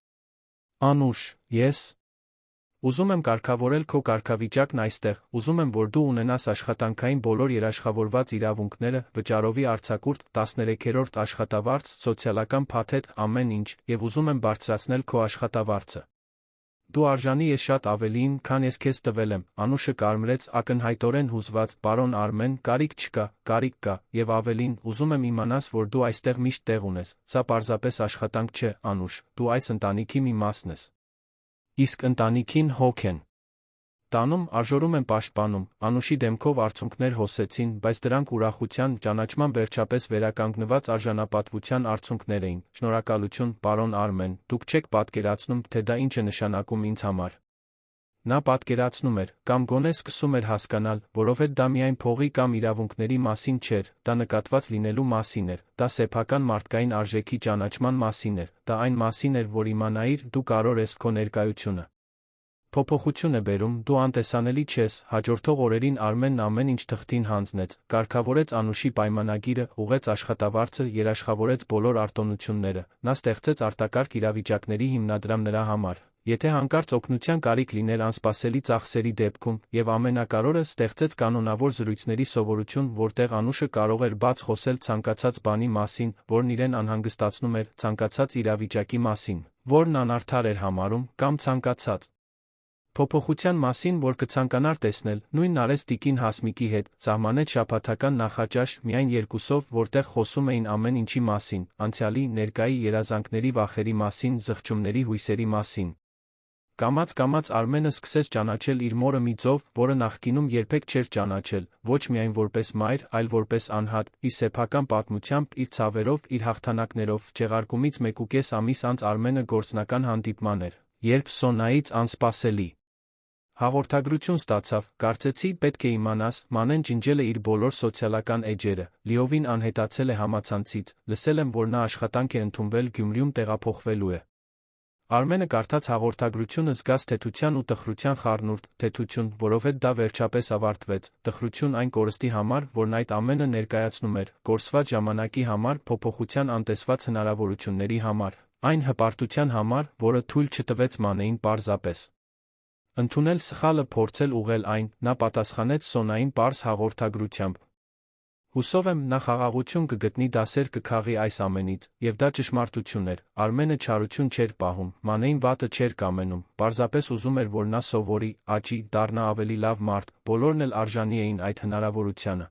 Անուշ, ես ուզում եմ կարգավորել քո կարգավիճակն այստեղ, ուզում եմ, որ դու ունենաս աշխատանքային բոլոր երաշխավորված իրավունքները, վճարովի արձակուրդ, 13-րդ աշխատավարձ, սոցիալական փաթեթ, ամեն ինչ, եւ ուզում եմ բարձրացնել քո աշխատավարձը։ Դու արժանի ես շատ ավելիին, քան ես քեզ տվել եմ, Անուշը կարմրեց, ակնհայտորեն հուզված, պարոն Արմեն, կարիք չկա, կարիք կա, եւ ավելին, ուզում եմ իմանաս, որ դու այստեղ միշտ տեղ ունես, սա պարզապես աշխատանք չէ, Անուշ, դու այս ընտանիքի մի մասն ես։ Իսկ ընտանիքին հոգ են տանում, արժորում են պաշտպանում, Անուշի դեմքով արցունքներ հոսեցին, բայց դրանք ուրախության, ճանաչման վերջապես վերականգնված արժանապատվության արցունքներ էին, շնորհակալություն, պարոն Արմեն, դուք չեք պատկերացնում, թե դա ինչ է նշանակում ինձ համար։ Նա պատկերացնում էր, կամ գոնե սկսում էր հասկանալ, որովհետև դա միայն փողի կամ իրավունքների մասին չէր, դա նկատված լինելու մասին էր, դա սեփական մարդկային արժեքի ճանաչման մասին էր, դա այն մասին էր, որ իմանայիր, դու կարող ես քո ներկայությունը փոփոխություն է բերում, դու անտեսանելի չես, հաջորդող օրերին Արմենն ամեն ինչ թղթին հանձնեց, կարգավորեց Անուշի պայմանագիրը, ուղղեց աշխատավարձը, երաշխավորեց բոլոր արտոնությունները, նա ստեղծեց արտակարգ իրավիճակների հիմնադրամ նրա համար, եթե հանկարծ օգնության կարիք լիներ անսպասելի ծախսերի դեպքում, եւ ամենակարևորը ստեղծեց կանոնավոր զրույցների սովորություն, որտեղ Անուշը կարող էր բաց խոսել ցանկացած բանի մասին, որն իրեն անհանգստացնում էր, ցանկացած իրավիճակի մասին, որն անարդար էր համարում, կամ ցանկացած փոփոխության մասին, որ կցանկանար տեսնել, նույնն արեց տիկին Հասմիկի հետ, սահմանեց շաբաթական նախաճաշ միայն երկուսով, որտեղ խոսում էին ամեն ինչի մասին, անցյալի, ներկայի, երազանքների, վախերի մասին, զղջումների, հույսերի մասին։ Կամաց-կամաց Արմենը սկսեց ճանաչել իր մորը մի ձով, որը նախկինում երբեք չէր ճանաչել, ոչ միայն որպես մայր, այլ որպես անհատ, իր սեփական պատմությամբ, իր ցավերով, իր հաղթանակներով, չեղարկումից 1.5 ամիս անց Արմենը գործնական հանդիպման էր, երբ Սոնայից անսպասելի հաղորդագրություն ստացավ, կարծեցի, պետք է իմանաս, Մանեն ջնջել է իր բոլոր սոցիալական էջերը, լիովին անհետացել է համացանցից, լսել եմ, որ նա աշխատանք է ընդունվել Գյումրիում տեղափոխվելու է։ Արմենը կարդաց հաղորդագրությունը, զգաց թեթության ու տխրության խառնուրդ, թեթություն, որովհետև դա վերջապես ավարտվեց, տխրություն այն կորստի համար, որն այդ ամենը ներկայացնում էր, կորսված ժամանակի համար, փոփոխության անտեսված հնարավորությունների համար, այն հպարտության համար, որը թույլ չտվեց Մանեին պարզապես ընդունել սխալը, փորձել ուղղել այն, նա պատասխանեց Սոնային պարզ հաղորդագրությամբ։ Հուսով եմ, նա խաղաղություն կգտնի, դասեր կքաղի այս ամենից, եւ դա ճշմարտություն էր, Արմենը չարություն չէր պահում, Մանեին վատը չէր կամենում, պարզապես ուզում էր, որ նա սովորի, աճի, դառնա ավելի լավ մարդ, բոլորն էլ արժանի էին այդ հնարավորությանը։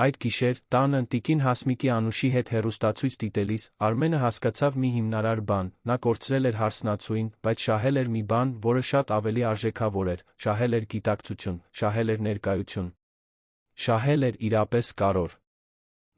Այդ գիշեր, տանը, տիկին Հասմիկի Անուշի հետ հեռուստացույց դիտելիս, Արմենը հասկացավ մի հիմնարար բան. նա կորցրել էր հարսնացուին, բայց շահել էր մի բան, որը շատ ավելի արժեքավոր էր, շահել էր գիտակցություն, շահել էր ներկայություն, շահել էր իրապես կարոր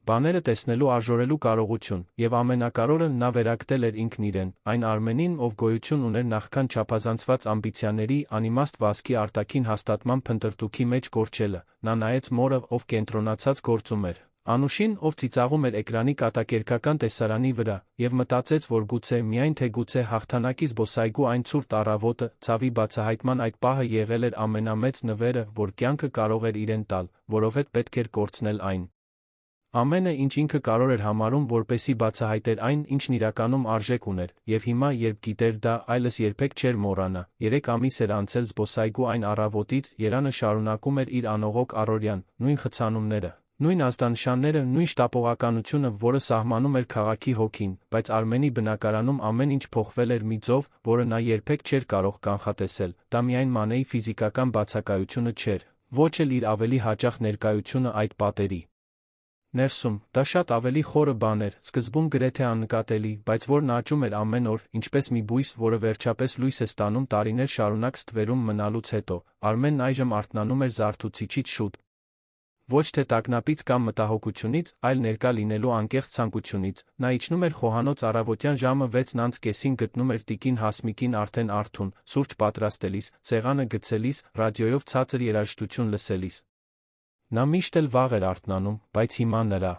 բաները տեսնելու արժորելու կարողություն, եւ ամենակարորը նա վերագտել էր ինքն իրեն, այն Արմենին, ով գոյություն ուներ նախքան չափազանցված ամբիցիաների, անիմաստ վազքի արտաքին հաստատման փնտրտուքի մեջ կորչելը, նա նայեց մորը, ով կենտրոնացած գործում էր, Անուշին, ով ծիծաղում էր էկրանի կատակերգական տեսարանի վրա, եւ մտածեց, որ գուցե, միայն թե գուցե հաղթանակի զբոսայգու այն ցուրտ առավոտը, ցավի բացահայտման այդ պահը եղել էր ամենամեծ նվերը, որ կյանքը կարող էր իրեն տալ, որովհետև պետք էր կորցնել այն։ Ամենը, ինչ ինքը կարող էր համարում, որպեսզի բացահայտեր այն, ինչն իրականում արժեք ուներ, եւ հիմա, երբ գիտեր դա, այլս երբեք չէր մոռանա։ 3 ամիս էր անցել զբոսայգու այն առավոտից, Երանը շարունակում էր իր անողոք առօրյան, նույն խցանումները, նույն ազդանշանները, նույն շտապողականությունը, որը սահմանում էր քաղաքի հոգին, բայց Արմենի բնակարանում ամեն ինչ փոխվել էր մի ձով, որը նա երբեք չէր կարող կանխատեսել։ Դա միայն Մանեի ֆիզիկական բացակայությունը չէր, ոչ էլ իր ավելի հաճախ ներկայությունը այդ պատերի ներսում, դա շատ ավելի խորը բան էր, սկզբում գրեթե աննկատելի, բայց որն աճում էր ամեն օր, ինչպես մի բույս, որը վերջապես լույս է ստանում տարիներ շարունակ ստվերում մնալուց հետո, Արմենն այժմ արթնանում էր զարթուցիչից շուտ։ Ոչ թե տագնապից կամ մտահոգությունից, այլ ներկա լինելու անկեղծ ցանկությունից, նա իջնում էր խոհանոց առավոտյան ժամը 6:30-ին գտնում էր տիկին Հասմիկին արդեն արթուն, սուրճ պատրաստելիս, սեղանը գցելիս, ռադիոյով ցածր երաժշտություն լսելիս։ Նա միշտ էլ վաղ էր արթնանում, բայց հիմա նրա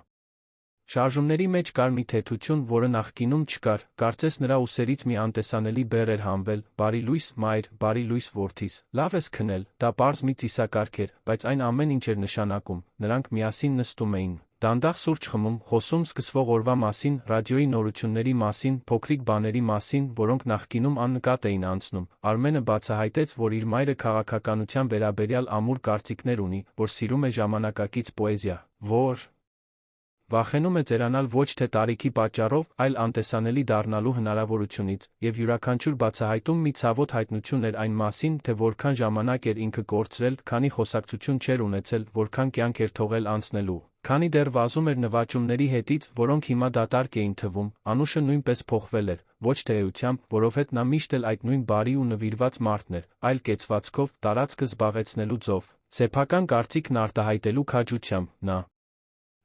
շարժումների մեջ կար մի թեթություն, որը նախկինում չկար, կարծես նրա ուսերից մի անտեսանելի բեռ էր հանվել, բարի լույս, մայր, բարի լույս որդիս, լավ ես քնել, դա պարզ մի ծիսակարգ էր, բայց այն ամեն ինչ էր նշանակում, նրանք միասին նստում էին, դանդաղ սուրճ խմում, խոսում սկսվող օրվա մասին, ռադիոյի նորությունների մասին, փոքրիկ բաների մասին, որոնք նախկինում աննկատ էին անցնում։ Արմենը բացահայտեց, որ իր մայրը քաղաքականության վերաբերյալ ամուր կարծիքներ ունի, որ սիրում է ժամանակակից պոեզիա, որ վախենում է ծերանալ ոչ թե տարիքի պատճառով, այլ անտեսանելի դառնալու հնարավորությունից, եւ յուրաքանչյուր բացահայտում մի ցավոտ հայտնություն էր այն մասին, թե որքան ժամանակ էր ինքը կորցրել, քանի խոսակցություն չէր ունեցել, որքան կյանք էր թողել անցնելու, քանի դեռ վազում էր նվաճումների հետից, որոնք հիմա դատարկ էին թվում, Անուշը նույնպես փոխվել էր, ոչ թե էությամբ, որովհետև նա միշտ էլ այդ նույն բարի ու նվիրված մարդն էր, այլ կեցվածքով, տարածքը զբաղեցնելու ձով, սեփական կարծիքն արտահայտելու քաջությամբ, նա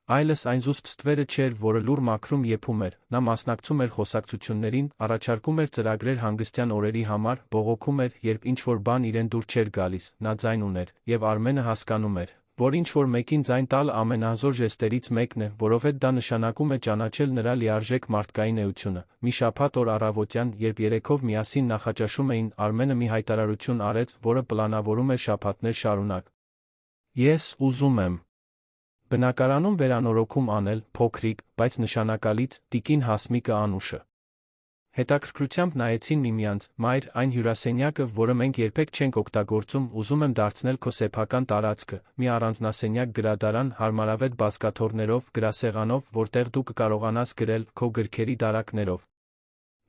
այլս այն զուսպ ստվերը չէր, որը լուռ մաքրում եփում էր, նա մասնակցում էր խոսակցություններին, առաջարկում էր ծրագրեր հանգստյան օրերի համար, բողոքում էր, երբ ինչ-որ բան իրեն դուր չէր գալիս, նա ձայն ուներ, եւ Արմենը հասկանում էր, որ ինչ-որ մեկին ձայն տալը ամենահզոր ժեստերից մեկն է, որովհետև դա նշանակում է ճանաչել նրա լիարժեք մարդկային էությունը։ Մի շաբաթ օր առավոտյան, երբ երեքով միասին նախաճաշում էին, Արմենը մի հայտարարություն արեց, որը պլանավորում էր շաբաթներ շարունակ։ Ես ուզում եմ բնակարանում վերանորոգում անել, փոքրիկ, բայց նշանակալից, տիկին Հասմիկը Անուշը հետաքրքրությամբ նայեցին միմյանց, մայր, այն հյուրասենյակը, որը մենք երբեք չենք օգտագործում, ուզում եմ դարձնել քո սեփական տարածքը, մի առանձնասենյակ գրադարան, հարմարավետ բազկաթոռներով, գրասեղանով, որտեղ դու կկարողանաս գրել, քո գրքերի դարակներով։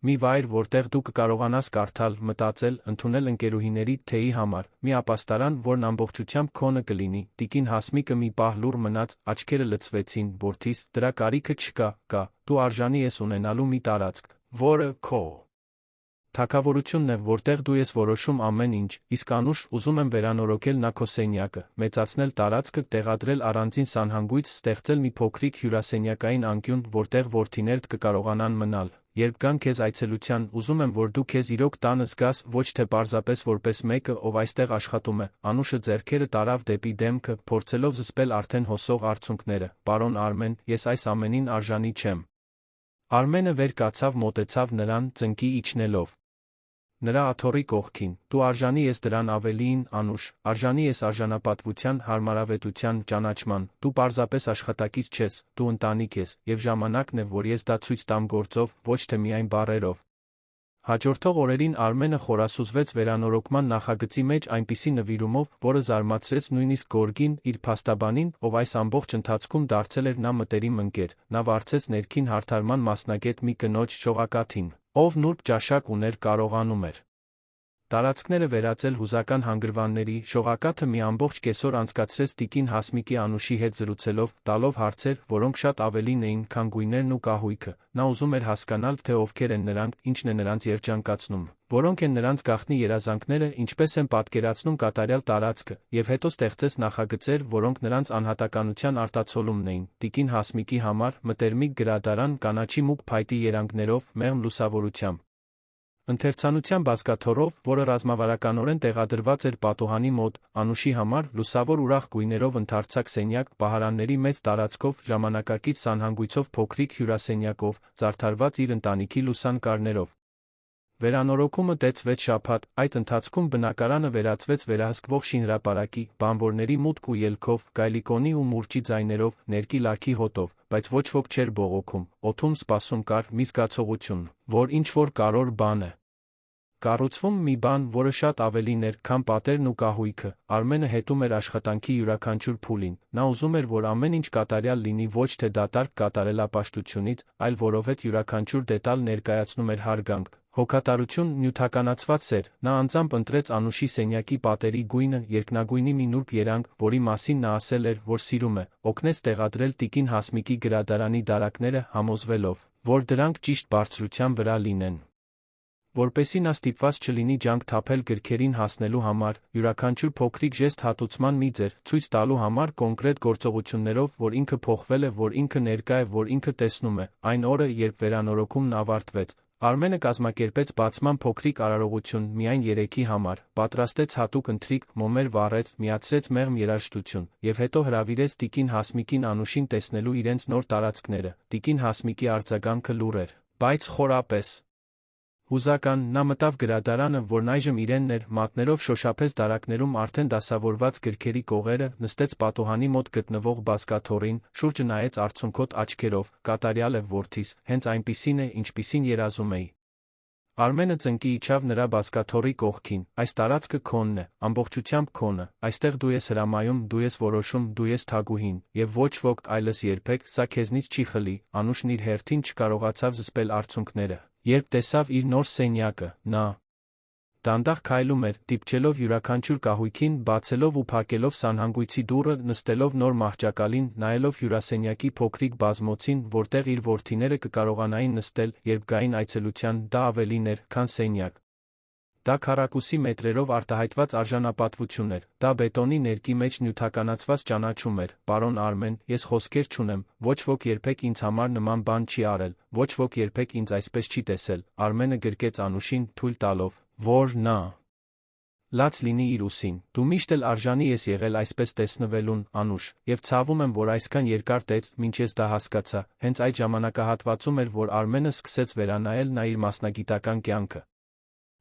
Մի վայր, որտեղ դու կկարողանաս կարդալ, մտածել, ընդունել ընկերուհիներիդ թեյի համար, մի ապաստարան, որն ամբողջությամբ քոնը կլինի։ Տիկին Հասմիկը մի պահ լուռ մնաց, աչքերը լցվեցին, որդիս, դրա կարիքը չկա, կա, դու արժանի ես ունենալու մի տարածք, որը քո թագավորությունն է, որտեղ դու ես որոշում ամեն ինչ, իսկ Անուշ, ուզում եմ վերանորոգել նա քո սենյակը, մեծացնել տարածքը, տեղադրել առանձին սանհանգույց, ստեղծել մի փոքրիկ հյուրասենյակային անկյուն, որտեղ որդիներդ կկարողանան մնալ։ Երբ գան քեզ այցելության, ուզում եմ, որ դու քեզ իրոք տանը զգաս, ոչ թե պարզապես որպես մեկը, ով այստեղ աշխատում է։ Անուշը ձեռքերը տարավ դեպի դեմքը, փորձելով զսպել արդեն հոսող արցունքները։ Պարոն Արմեն, ես այս ամենին արժանի չեմ։ Արմենը վեր կացավ, մոտեցավ նրան, ծնկի իջնելով նրա աթոռի կողքին, դու արժանի ես դրան ավելիին, Անուշ, արժանի ես արժանապատվության, հարմարավետության, ճանաչման, դու պարզապես աշխատակից չես, դու ընտանիք ես, եւ ժամանակն է, որ ես դա ցույց տամ գործով, ոչ թե միայն բառերով։ Հաջորդող օրերին Արմենը խորասուզվեց վերանորոգման նախագծի մեջ այնպիսի նվիրումով, որը զարմացրեց նույնիսկ Գորգին, իր փաստաբանին, ով այս ամբողջ ընթացքում դարձել էր նա մտերիմ ընկեր, նա վարձեց ներքին հարդարման մասնագետ մի կնոջ շողակաթին, ով նուրբ ճաշակ ուներ կարողանում էր Տարածքները վերածել հուզական հանգրվանների, շողակաթը մի ամբողջ կեսօր անցկացրեց տիկին Հասմիկի Անուշի հետ զրուցելով, տալով հարցեր, որոնք շատ ավելին էին, քան գույներն ու կահույքը, նա ուզում էր հասկանալ, թե ովքեր են նրանք, ինչն է նրանց երջանկացնում, որոնք են նրանց գաղտնի երազանքները, ինչպես են պատկերացնում կատարյալ տարածքը, եւ հետո ստեղծեց նախագծեր, որոնք նրանց անհատականության արտացոլումն էին, տիկին Հասմիկի համար, մտերմիկ գրադարան, կանաչի մուգ փայտի երանգներով, մեղմ լուսավորությամբ։ Ընթերցանության բազկաթոռով, որը ռազմավարականորեն տեղադրված էր պատուհանի մոտ, Անուշի համար, լուսավոր ուրախ գույներով ընդարձակ սենյակ, պահարանների մեծ տարածքով, ժամանակակից սանհանգույցով փոքրիկ հյուրասենյակով, զարդարված իր ընտանիքի լուսանկարներով։ Վերանորոգումը տևեց 6 շաբաթ, այդ ընթացքում բնակարանը վերածվեց վերահսկվող շինհրապարակի, բանվորների մուտք ու ելքով, գայլիկոնի ու մուրճի ձայներով, ներկի լաքի հոտով, բայց ոչ ոք չէր բողոքում, օդում սպասում կար մի զգացողություն, որ ինչ-որ կարևոր բան է կառուցվում, մի բան, որը շատ ավելին էր, քան պատերն ու կահույքը, Արմենը հետում էր աշխատանքի յուրաքանչյուր փուլին, նա ուզում էր, որ ամեն ինչ կատարյալ լինի ոչ թե դատարկ կատարելապաշտությունից, այլ որովհետև յուրաքանչյուր դետալ ներկայացնում էր հարգանք, հոգատարություն, նյութականացված սեր, նա անձամբ ընտրեց Անուշի սենյակի պատերի գույնը, երկնագույնի մի նուրբ երանգ, որի մասին նա ասել էր, որ սիրում է, օգնեց տեղադրել տիկին Հասմիկի գրադարանի դարակները, համոզվելով, որ դրանք ճիշտ բարձրության վրա լինեն։ Որպեսզի նա ստիպված չլինի ջանք թափել գրքերին հասնելու համար, յուրաքանչյուր փոքրիկ ժեստ հատուցման մի ձեր, ցույց տալու համար կոնկրետ գործողություններով, որ ինքը փոխվել է, որ ինքը ներկա է, որ ինքը տեսնում է, այն օրը, երբ վերանորոգումն ավարտվեց, Արմենը կազմակերպեց բացման փոքրիկ արարողություն միայն երեքի համար, պատրաստեց հատուկ ընթրիք, մոմեր վառեց, միացրեց մեղմ երաժշտություն, եւ հետո հրավիրեց տիկին Հասմիկին Անուշին տեսնելու իրենց նոր տարածքները, տիկին Հասմիկի արձագանքը լուռ էր, բայց խորապես հուզական, նա մտավ գրադարանը, որն այժմ իրենն էր, մատներով շոշափեց դարակներում արդեն դասավորված գրքերի կողերը, նստեց պատուհանի մոտ գտնվող բազկաթոռին, շուրջը նայեց արցունքոտ աչքերով, կատարյալ է որդիս, հենց այնպիսին է, ինչպիսին երազում էի։ Արմենը ծնկի իջավ նրա բազկաթոռի կողքին, այս տարածքը քոնն է, ամբողջությամբ քոնը, այստեղ դու ես հրամայում, դու ես որոշում, դու ես թագուհին, եւ ոչ ոք այլս երբեք, սա քեզնից չի խլի, Անուշն իր հերթին չկարողացավ զսպել արցունքները, երբ տեսավ իր նոր սենյակը, նա դանդաղ քայլում էր, դիպչելով յուրաքանչյուր կահույքին, բացելով ու փակելով սանհանգույցի դուռը, նստելով նոր մահճակալին, նայելով հյուրասենյակի փոքրիկ բազմոցին, որտեղ իր որդիները կկարողանային նստել, երբ գային այցելության, դա ավելին էր, քան սենյակ։ Դա քառակուսի մետրերով արտահայտված արժանապատվություն էր, դա բետոնի ներկի մեջ նյութականացված ճանաչում էր, պարոն Արմեն, ես խոսքեր չունեմ, ոչ ոք երբեք ինձ համար նման բան չի արել, ոչ ոք երբեք ինձ այսպես չի տեսել, Արմենը գրկեց Անուշին, թույլ տալով, որ նա լաց լինի իր ուսին, դու միշտ էլ արժանի ես եղել այսպես տեսնվելուն, Անուշ, եւ ցավում եմ, որ այսքան երկար տեց, մինչ ես դա հասկացա, հենց այդ ժամանակահատվածում էր, որ Արմենը սկսեց վերանայել նա իր մասնագիտական կյանքը։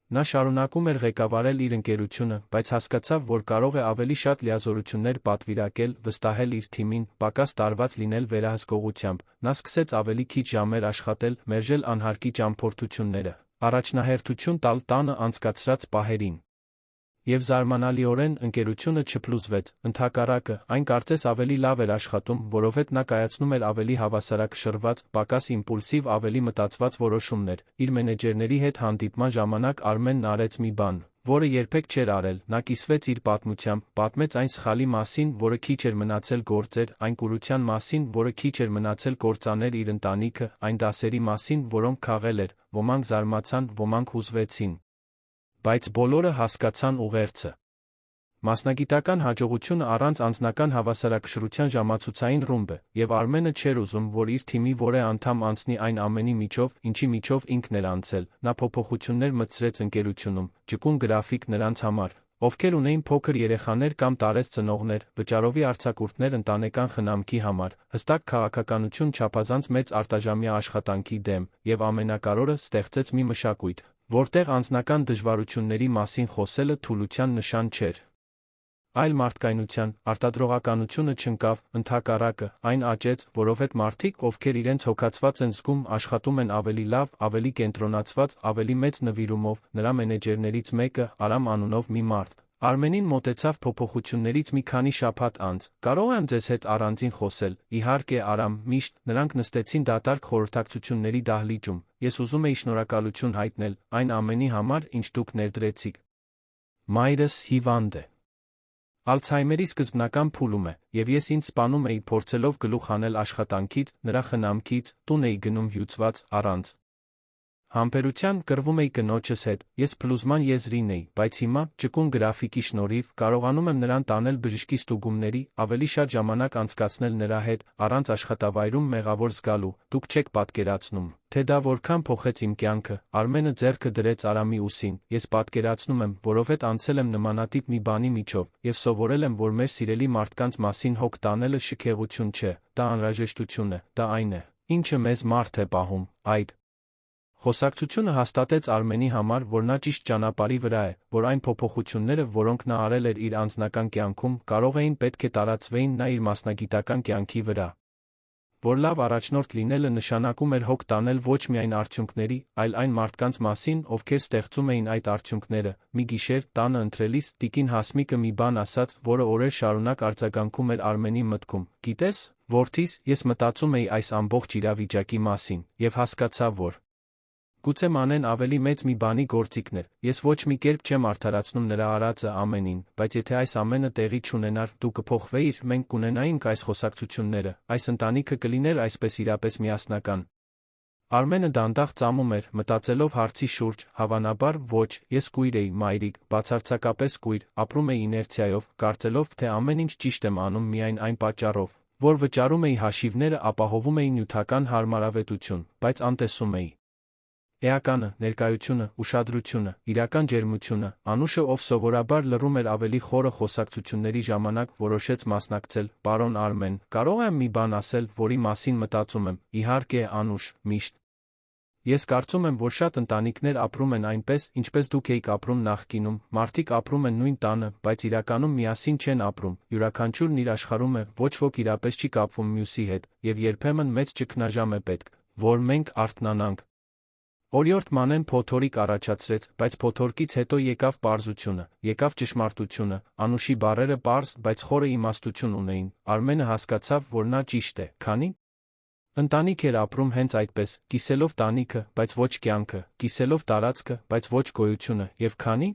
Նա շարունակում էր ղեկավարել իր ընկերությունը, բայց հասկացավ, որ կարող է ավելի շատ լիազորություններ պատվիրակել, վստահել իր թիմին, պակաս տարված լինել վերահսկողությամբ, նա սկսեց ավելի քիչ ժամեր աշխատել, մերժել անհարկի ճամփորդությունները, առաջնահերթություն տալ տանը անցկացրած պահերին։ Եվ զարմանալիորեն ընկերությունը չփլուզվեց, ընդհակառակը, այն կարծես ավելի լավ էր աշխատում, որովհետև նա կայացնում էր ավելի հավասարակշռված, պակաս իմպուլսիվ, ավելի մտածված որոշումներ։ Իր մենեջերների հետ հանդիպման ժամանակ Արմենն արեց մի բան, որը երբեք չէր արել, նա կիսվեց իր պատմությամբ, պատմեց այն սխալի մասին, որը քիչ էր մնացել գործեր, այն կուրության մասին, որը քիչ էր մնացել կործաներ իր ընտանիքը, այն դասերի մասին, որոնք քաղել էր, ոմանք զարմացան, ոմանք հուզվեցին։ Բայց բոլորը հասկացան ուղերձը։ Մասնագիտական հաջողությունը առանց անձնական հավասարակշռության ժամացուցային ռումբ է, եւ Արմենը չէր ուզում, որ իր թիմի որե անդամ անցնի այն ամենի միջով, ինչի միջով ինքն էր անցել, նա փոփոխություններ մտցրեց ընկերությունում, ճկուն գրաֆիկ նրանց համար, ովքեր ունեին փոքր երեխաներ կամ տարեց ծնողներ, վճարովի արձակուրդներ ընտանեկան խնամքի համար, հստակ քաղաքականություն չափազանց մեծ արտաժամյա աշխատանքի դեմ, եւ ամենակարևորը ստեղծեց մի մշակույթ, որտեղ անձնական դժվարությունների մասին խոսելը թուլության նշան չէր, այլ մարդկայնության, արտադրողականությունը չընկավ, ընդհակառակը, այն աճեց, որովհետև մարդիկ, ովքեր իրենց հոգացված են զգում, աշխատում են ավելի լավ, ավելի կենտրոնացված, ավելի մեծ նվիրումով, նրա մենեջերներից մեկը, Արամ անունով մի մարդ, Արմենին մոտեցավ փոփոխություններից մի քանի շաբաթ անց, կարող եմ ձեզ հետ առանձին խոսել, իհարկե Արամ, միշտ, նրանք նստեցին դատարկ խորհրդակցությունների դահլիճում, ես ուզում էի շնորհակալություն հայտնել այն ամենի համար, ինչ դուք ներդրեցիք, Մայրս հիվանդ է։ Ալցհայմերի սկզբնական փուլում է, եւ ես ինձ սպանում էի փորձելով գլուխ հանել աշխատանքից, նրա խնամքից, տուն էի գնում հյուծված, առանց համբերության կռվում էի կնոջս հետ, ես փլուզման եզրին էի, բայց հիմա, ճկուն գրաֆիկի շնորհիվ, կարողանում եմ նրան տանել բժշկի ստուգումների, ավելի շատ ժամանակ անցկացնել նրա հետ, առանց աշխատավայրում մեղավոր զգալու, դուք չեք պատկերացնում, թե դա որքան փոխեց իմ կյանքը։ Արմենը ձեռքը դրեց Արամի ուսին, ես պատկերացնում եմ, որովհետև անցել եմ նմանատիպ մի բանի միջով, եւ սովորել եմ, որ մեր սիրելի մարդկանց մասին հոգ տանելը շքեղություն չէ, դա անհրաժեշտություն է, դա այն է, ինչը մեզ մարդ է պահում, այդ խոսակցությունը հաստատեց Արմենի համար, որ նա ճիշտ ճանապարհի վրա է, որ այն փոփոխությունները, որոնք նա արել էր իր անձնական կյանքում, կարող էին պետք է տարածվեին նա իր մասնագիտական կյանքի վրա։ Որ լավ առաջնորդ լինելը նշանակում էր հոգ տանել ոչ միայն արդյունքների, այլ այն մարդկանց մասին, ովքեր ստեղծում էին այդ արդյունքները։ Մի գիշեր, տանը ընթրելիս, տիկին Հասմիկը մի բան ասաց, որը օրեր շարունակ արձագանքում էր Արմենի մտքում։ Գիտես, որդիս, ես մտածում էի այս ամբողջ իրավիճակի մասին, եւ հասկացա, որ գուցե մանեն ավելի մեծ մի բանի գործիքներ, ես ոչ մի կերպ չեմ արդարացնում նրա արածը ամենին, բայց եթե այս ամենը տեղի չունենար, դու կփոխվեիր, մենք կունենայինք այս խոսակցությունները, այս ընտանիքը կլիներ այսպես իրապես միասնական։ Արմենը դանդաղ ծամում էր, մտածելով հարցի շուրջ, հավանաբար ոչ, ես կույր էի, մայրիկ, բացարձակապես կույր, ապրում էի իներցիայով, կարծելով, թե ամեն ինչ ճիշտ եմ անում միայն այն պատճառով, որ վճարում էի հաշիվները, ապահովում էի նյութական հարմարավետություն, բայց անտեսում էի էականը, ներկայությունը, ուշադրությունը, իրական ջերմությունը, անուշը, ով սովորաբար լռում էր ավելի խորը խոսակցությունների ժամանակ, որոշեց մասնակցել։ Պարոն Արմեն, կարող եմ մի բան ասել, որի մասին մտածում եմ։ Իհարկե, անուշ, միշտ։ Ես կարծում եմ, որ շատ ընտանիքներ ապրում են այնպես, ինչպես դուք էիք ապրում նախկինում, մարդիկ ապրում են նույն տանը, բայց իրականում միասին չեն ապրում, յուրաքանչյուրն իր աշխարհում է, ոչ ոք իրապես չի կապվում մյուսի հետ, եւ երբեմն մեծ ճգնաժամ է պետք, որ մենք արթնանանք։ Օրիորդ Մանեն փոթորիկ առաջացրեց, բայց փոթորկից հետո եկավ պարզությունը, եկավ ճշմարտությունը, Անուշի բառերը պարզ, բայց խորը իմաստություն ունեին, Արմենը հասկացավ, որ նա ճիշտ է, քանի ընտանիք էր ապրում հենց այդպես, կիսելով տանիքը, բայց ոչ կյանքը, կիսելով տարածքը, բայց ոչ գոյությունը, եւ քանի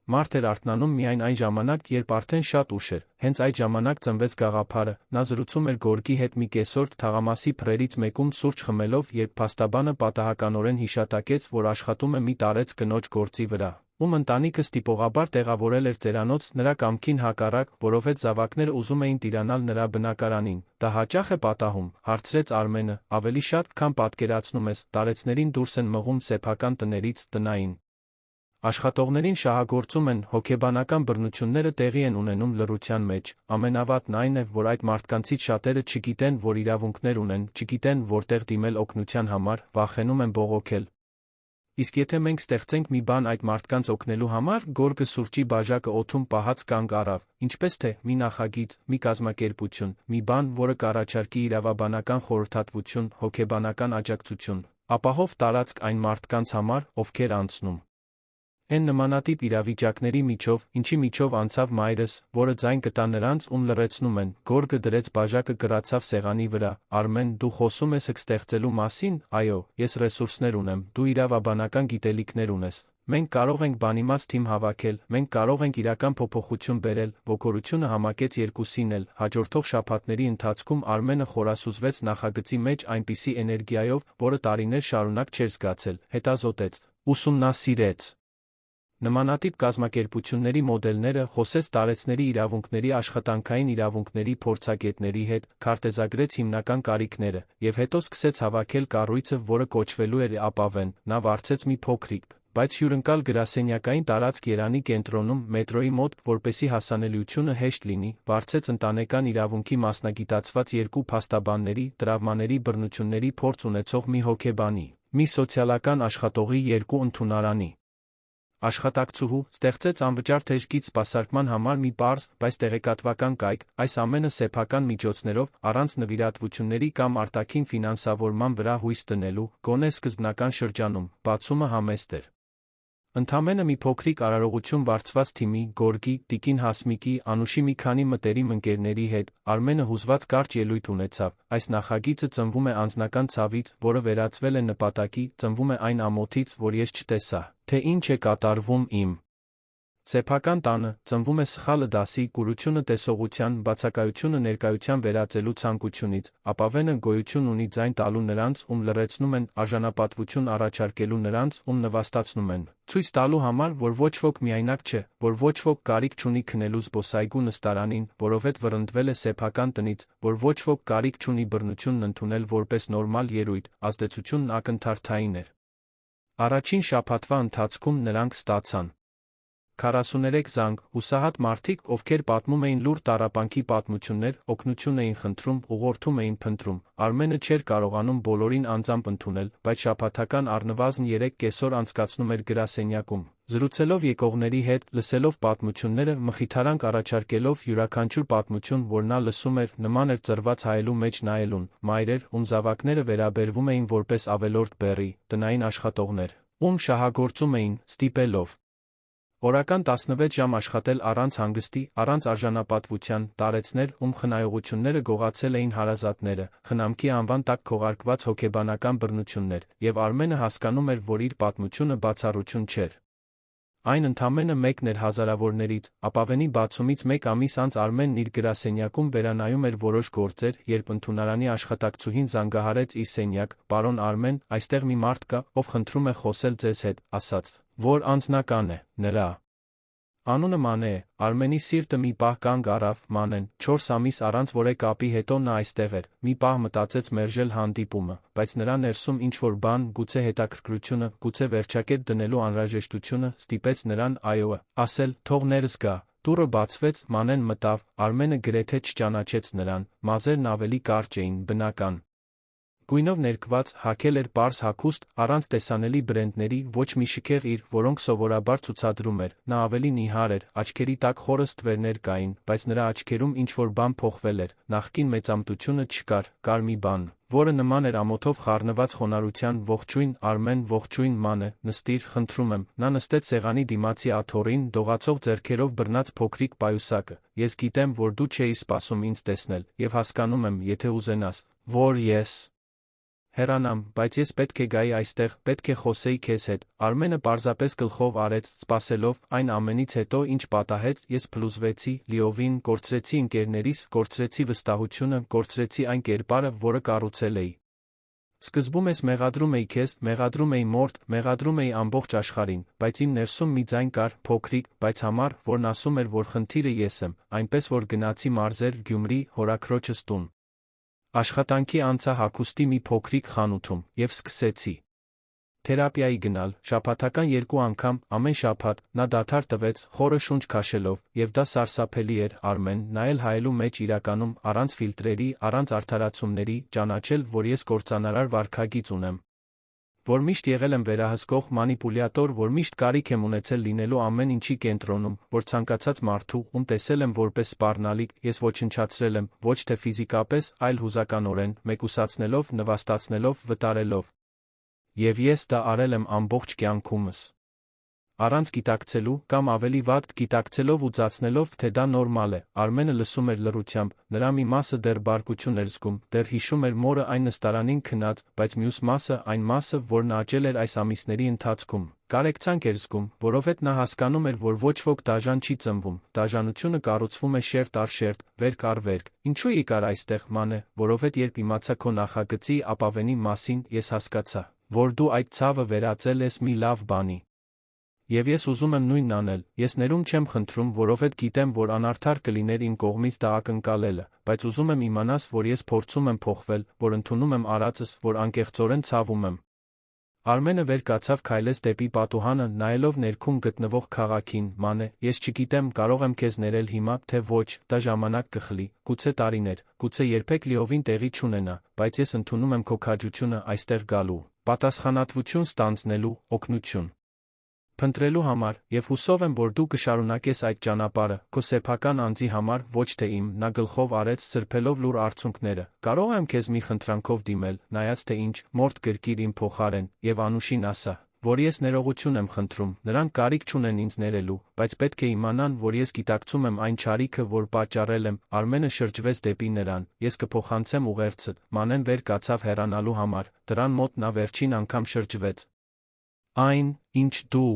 մարդ էր արթնանում միայն այն ժամանակ, երբ արդեն շատ ուշ էր, հենց այդ ժամանակ ծնվեց գաղափարը, նա զրուցում էր Գորգի հետ մի կեսօր թաղամասի փրերից մեկում սուրճ խմելով, երբ փաստաբանը պատահականորեն հիշատակեց, որ աշխատում է մի տարեց կնոջ գործի վրա, ում ընտանիքը ստիպողաբար տեղավորել էր ծերանոց, նրա կամքին հակառակ, որովհետև զավակները ուզում էին տիրանալ նրա բնակարանին։ Դա հաճախ է պատահում, հարցրեց Արմենը, ավելի շատ, քան պատկերացնում ես, տարեցներին դուրս են մղում սեփական տներից, տնային աշխատողներին շահագործում են, հոգեբանական բռնությունները տեղի են ունենում լռության մեջ, ամենավատն այն է, որ այդ մարդկանցից շատերը չգիտեն, որ իրավունքներ ունեն, չգիտեն, որտեղ դիմել օգնության համար, վախենում են բողոքել։ Իսկ եթե մենք ստեղծենք մի բան այդ մարդկանց օգնելու համար, Գորգը սուրճի բաժակը օդում պահած կանգ առավ, ինչպես թե մի նախագիծ, մի կազմակերպություն, մի բան, որը կառաջարկի իրավաբանական խորհրդատվություն, հոգեբանական աջակցություն, ապահով տարածք այն մարդկանց համար, ովքեր անցնում են նմանատիպ իրավիճակների միջով, ինչի միջով անցավ մայրս, որը ձայն կտա նրանց, ում լռեցնում են, Գորգը դրեց բաժակը կռացավ սեղանի վրա, Արմեն, դու խոսում ես հոգ ստեղծելու մասին, այո, ես ռեսուրսներ ունեմ, դու իրավաբանական գիտելիքներ ունես, մենք կարող ենք բանիմաց թիմ հավաքել, մենք կարող ենք իրական փոփոխություն բերել, ոգորությունը համակեց երկուսին էլ, հաջորդող շաբաթների ընթացքում Արմենը խորասուզվեց նախագծի մեջ այնպիսի էներգիայով, որը տարիներ շարունակ չէր զգացել, հետազոտեց, ուսումնասիրեց նմանատիպ կազմակերպությունների մոդելները, խոսեց տարեցների իրավունքների աշխատանքային իրավունքների փորձագետների հետ, քարտեզագրեց հիմնական կարիքները, եւ հետո սկսեց հավաքել կառույցը, որը կոչվելու էր ԱՊԱՎԵՆ, նա վարձեց մի փոքրիկ, բայց հյուրընկալ գրասենյակային տարածք Երանի կենտրոնում, մետրոյի մոտ, որպեսզի հասանելիությունը հեշտ լինի, վարձեց ընտանեկան իրավունքի մասնագիտացված երկու փաստաբանների, տրավմաների բռնությունների փորձ ունեցող մի հոգեբանի, մի սոցիալական աշխատողի երկու ընդունարանի աշխատակցուհու, ստեղծեց անվճար թեժգից սպասարկման համար մի պարզ, բայց տեղեկատվական կայք, այս ամենը սեփական միջոցներով, առանց նվիրատվությունների կամ արտաքին ֆինանսավորման վրա հույս դնելու, գոնե սկզբնական շրջանում, բացումը համեստ էր։ Ընդամենը մի փոքրիկ արարողություն վարձված թիմի, Գորգի, տիկին Հասմիկի, Անուշի մի քանի մտերիմ ընկերների հետ, Արմենը հուզված կարճ ելույթ ունեցավ, այս նախագիծը ծնվում է անձնական ցավից, որը վերածվել է նպատակի, ծնվում է այն ամոթից, որ ես չտեսա, թե ինչ է կատարվում իմ Սեփական տանը ծնվում է սխալը դասի, կուրությունը տեսողության, բացակայությունը ներկայության վերածելու ցանկությունից, ապա վենը գոյություն ունի ձայն տալու նրանց, ում լռեցնում են, արժանապատվություն առաջարկելու նրանց, ում նվաստացնում են, ցույց տալու համար, որ ոչ ոք միայնակ չէ, որ ոչ ոք կարիք չունի քնելու զբոսայգու նստարանին, որովհետև վռնդվել է սեփական տնից, որ ոչ ոք կարիք չունի բռնությունն ընդունել որպես նորմալ երևույթ, ազդեցությունն ակնթարթային էր։ Առաջին շաբաթվա ընթացքում նրանք ստացան 43 զանգ, հուսահատ մարդիկ, ովքեր պատմում էին լուր տառապանքի պատմություններ, օգնություն էին խնդրում, ուղղորդում էին փնտրում։ Արմենը չէր կարողանում բոլորին անձամբ ընդունել, բայց շաբաթական առնվազն 3 կեսօր անցկացնում էր գրասենյակում, զրուցելով եկողների հետ, լսելով պատմությունները, մխիթարանք առաջարկելով յուրաքանչյուր պատմություն, որ նա լսում էր, նման էր ծռված հայելու մեջ նայելուն, մայրեր, ում զավակները վերաբերվում էին որպես ավելորդ բեռի, տնային աշխատողներ, ում շահագործում էին, ստիպելով օրական 16 ժամ աշխատել առանց հանգստի, առանց արժանապատվության, տարեցներ, ում խնայողությունները գողացել էին հարազատները, խնամքի անվան տակ քողարկված հոգեբանական բռնություններ, եւ Արմենը հասկանում էր, որ իր պատմությունը բացառություն չէր։ Այն ընդամենը մեկն էր հազարավորներից, ապավենի բացումից մեկ ամիս անց Արմենն իր գրասենյակում վերանայում էր որոշ գործեր, երբ ընդունարանի աշխատակցուհին զանգահարեց իր սենյակ, պարոն Արմեն, այստեղ մի մարդ կա, ով խնդրում է խոսել ձեզ հետ, ասաց, որ անձնական է, նրա անունը Մանե է, Արմենի սիրտը մի պահ կանգ առավ, Մանեն, 4 ամիս առանց որեկապի հետո նա այստեղ էր, մի պահ մտածեց մերժել հանդիպումը, բայց նրա ներսում ինչ-որ բան, գուցե հետաքրքրությունը, գուցե վերջակետ դնելու անհրաժեշտությունը, ստիպեց նրան այո ասել, թող ներս գա, դուռը բացվեց, Մանեն մտավ, Արմենը գրեթե չճանաչեց նրան, մազերն ավելի կարճ էին, բնական գույնով ներկված, հագել էր պարզ հագուստ, առանց տեսանելի բրենդների, ոչ մի շքեղ իր, որոնք սովորաբար ցուցադրում էր, նա ավելի նիհար էր, աչքերի տակ խորը ստվերներ կային, բայց նրա աչքերում ինչ-որ բան փոխվել էր, նախկին մեծամտությունը չկար, կար մի բան, որը նման էր ամոթով խառնված խոնարհության, ողջույն, Արմեն, ողջույն, Մանե, նստիր, խնդրում եմ, նա նստեց սեղանի դիմացի աթոռին, դողացող ձեռքերով բռնած փոքրիկ պայուսակը, ես գիտեմ, որ դու չէիր սպասում ինձ տեսնել, եւ հասկանում եմ, եթե ուզենաս, որ ես հեռանամ, բայց ես պետք է գայի այստեղ, պետք է խոսեի քեզ հետ, Արմենը պարզապես գլխով արեց, սպասելով, այն ամենից հետո, ինչ պատահեց, ես փլուզվեցի, լիովին, կորցրեցի ընկերներիս, կորցրեցի վստահությունը, կորցրեցի այն կերպարը, որը կառուցել էի։ Սկզբում ես մեղադրում էի քեզ, մեղադրում էի մորթ, մեղադրում էի ամբողջ աշխարհին, բայց իմ ներսում մի ձայն կար, փոքրիկ, բայց համառ, որն ասում էր, որ խնդիրը ես եմ, այնպես որ գնացի մարզեր, Գյումրի, հորաքրոջս տուն։ Աշխատանքի անցա հագուստի մի փոքրիկ խանութում, եւ սկսեցի թերապիայի գնալ, շաբաթական 2 անգամ, ամեն շաբաթ, նա դադար տվեց, խորը շունչ քաշելով, եւ դա սարսափելի էր, Արմեն, նայել հայելու մեջ իրականում, առանց ֆիլտրերի, առանց արդարացումների, ճանաչել, որ ես կործանարար վարքագիծ ունեմ, որ միշտ եղել եմ վերահսկող մանիպուլյատոր, որ միշտ կարիք եմ ունեցել լինելու ամեն ինչի կենտրոնում, որ ցանկացած մարդու, ում տեսել եմ որպես սպառնալիք, ես ոչնչացրել եմ, ոչ թե ֆիզիկապես, այլ հուզականորեն, մեկուսացնելով, նվաստացնելով, վտարելով։ Եվ ես դա արել եմ ամբողջ կյանքումս։ Առանց գիտակցելու, կամ ավելի վատ, գիտակցելով ու ծածնելով, թե դա նորմալ է, Արմենը լսում էր լռությամբ, նրա մի մասը դեռ բարկություն էր զգում, դեռ հիշում էր մորը այն նստարանին քնած, բայց մյուս մասը, այն մասը, որն աճել էր այս ամիսների ընթացքում, կարեկցանք էր զգում, որովհետև նա հասկանում էր, որ ոչ ոք դաժան չի ծնվում, դաժանությունը կառուցվում է շերտ առ շերտ, վերք առ վերք, ինչու եկար այստեղ, Մանե, որովհետև երբ իմացա քո նախագծի ապավենի մասին, ես հասկացա, որ դու այդ ցավը վերածել ես մի լավ բանի։ Եվ ես ուզում եմ նույնն անել, ես ներում չեմ խնդրում, որովհետև գիտեմ, որ անարդար կլիներ իմ կողմից դա ակնկալելը, բայց ուզում եմ իմանաս, որ ես փորձում եմ փոխվել, որ ընդունում եմ արածս, որ անկեղծորեն ցավում եմ։ Արմենը վեր կացավ, քայլեց դեպի պատուհանը, նայելով ներքում գտնվող քաղաքին, Մանե, ես չգիտեմ, կարող եմ քեզ ներել հիմա, թե ոչ, դա ժամանակ կխլի, գուցե տարիներ, գուցե երբեք լիովին տեղի չունենա, բայց ես ընդունում եմ քո քաջությունը այստեղ գալու, պատասխանատվություն ստանձնելու, օգնություն փնտրելու համար, եւ հուսով եմ, որ դու կշարունակես այդ ճանապարհը, քո սեփական անձի համար, ոչ թե իմ, նա գլխով արեց, սրբելով լուր արցունքները, կարող եմ քեզ մի խնդրանքով դիմել, նայած թե ինչ, մորթ գրկիր իմ փոխարեն, եւ Անուշին ասա, որ ես ներողություն եմ խնդրում, նրանք կարիք չունեն ինձ ներելու, բայց պետք է իմանան, որ ես գիտակցում եմ այն չարիքը, որ պատճառել եմ, Արմենը շրջվեց դեպի նրան, ես կփոխանցեմ ուղերձդ, Մանեն վեր կացավ հեռանալու համար, դրան մոտ նա վերջին անգամ շրջվեց։ Այն, ինչ դու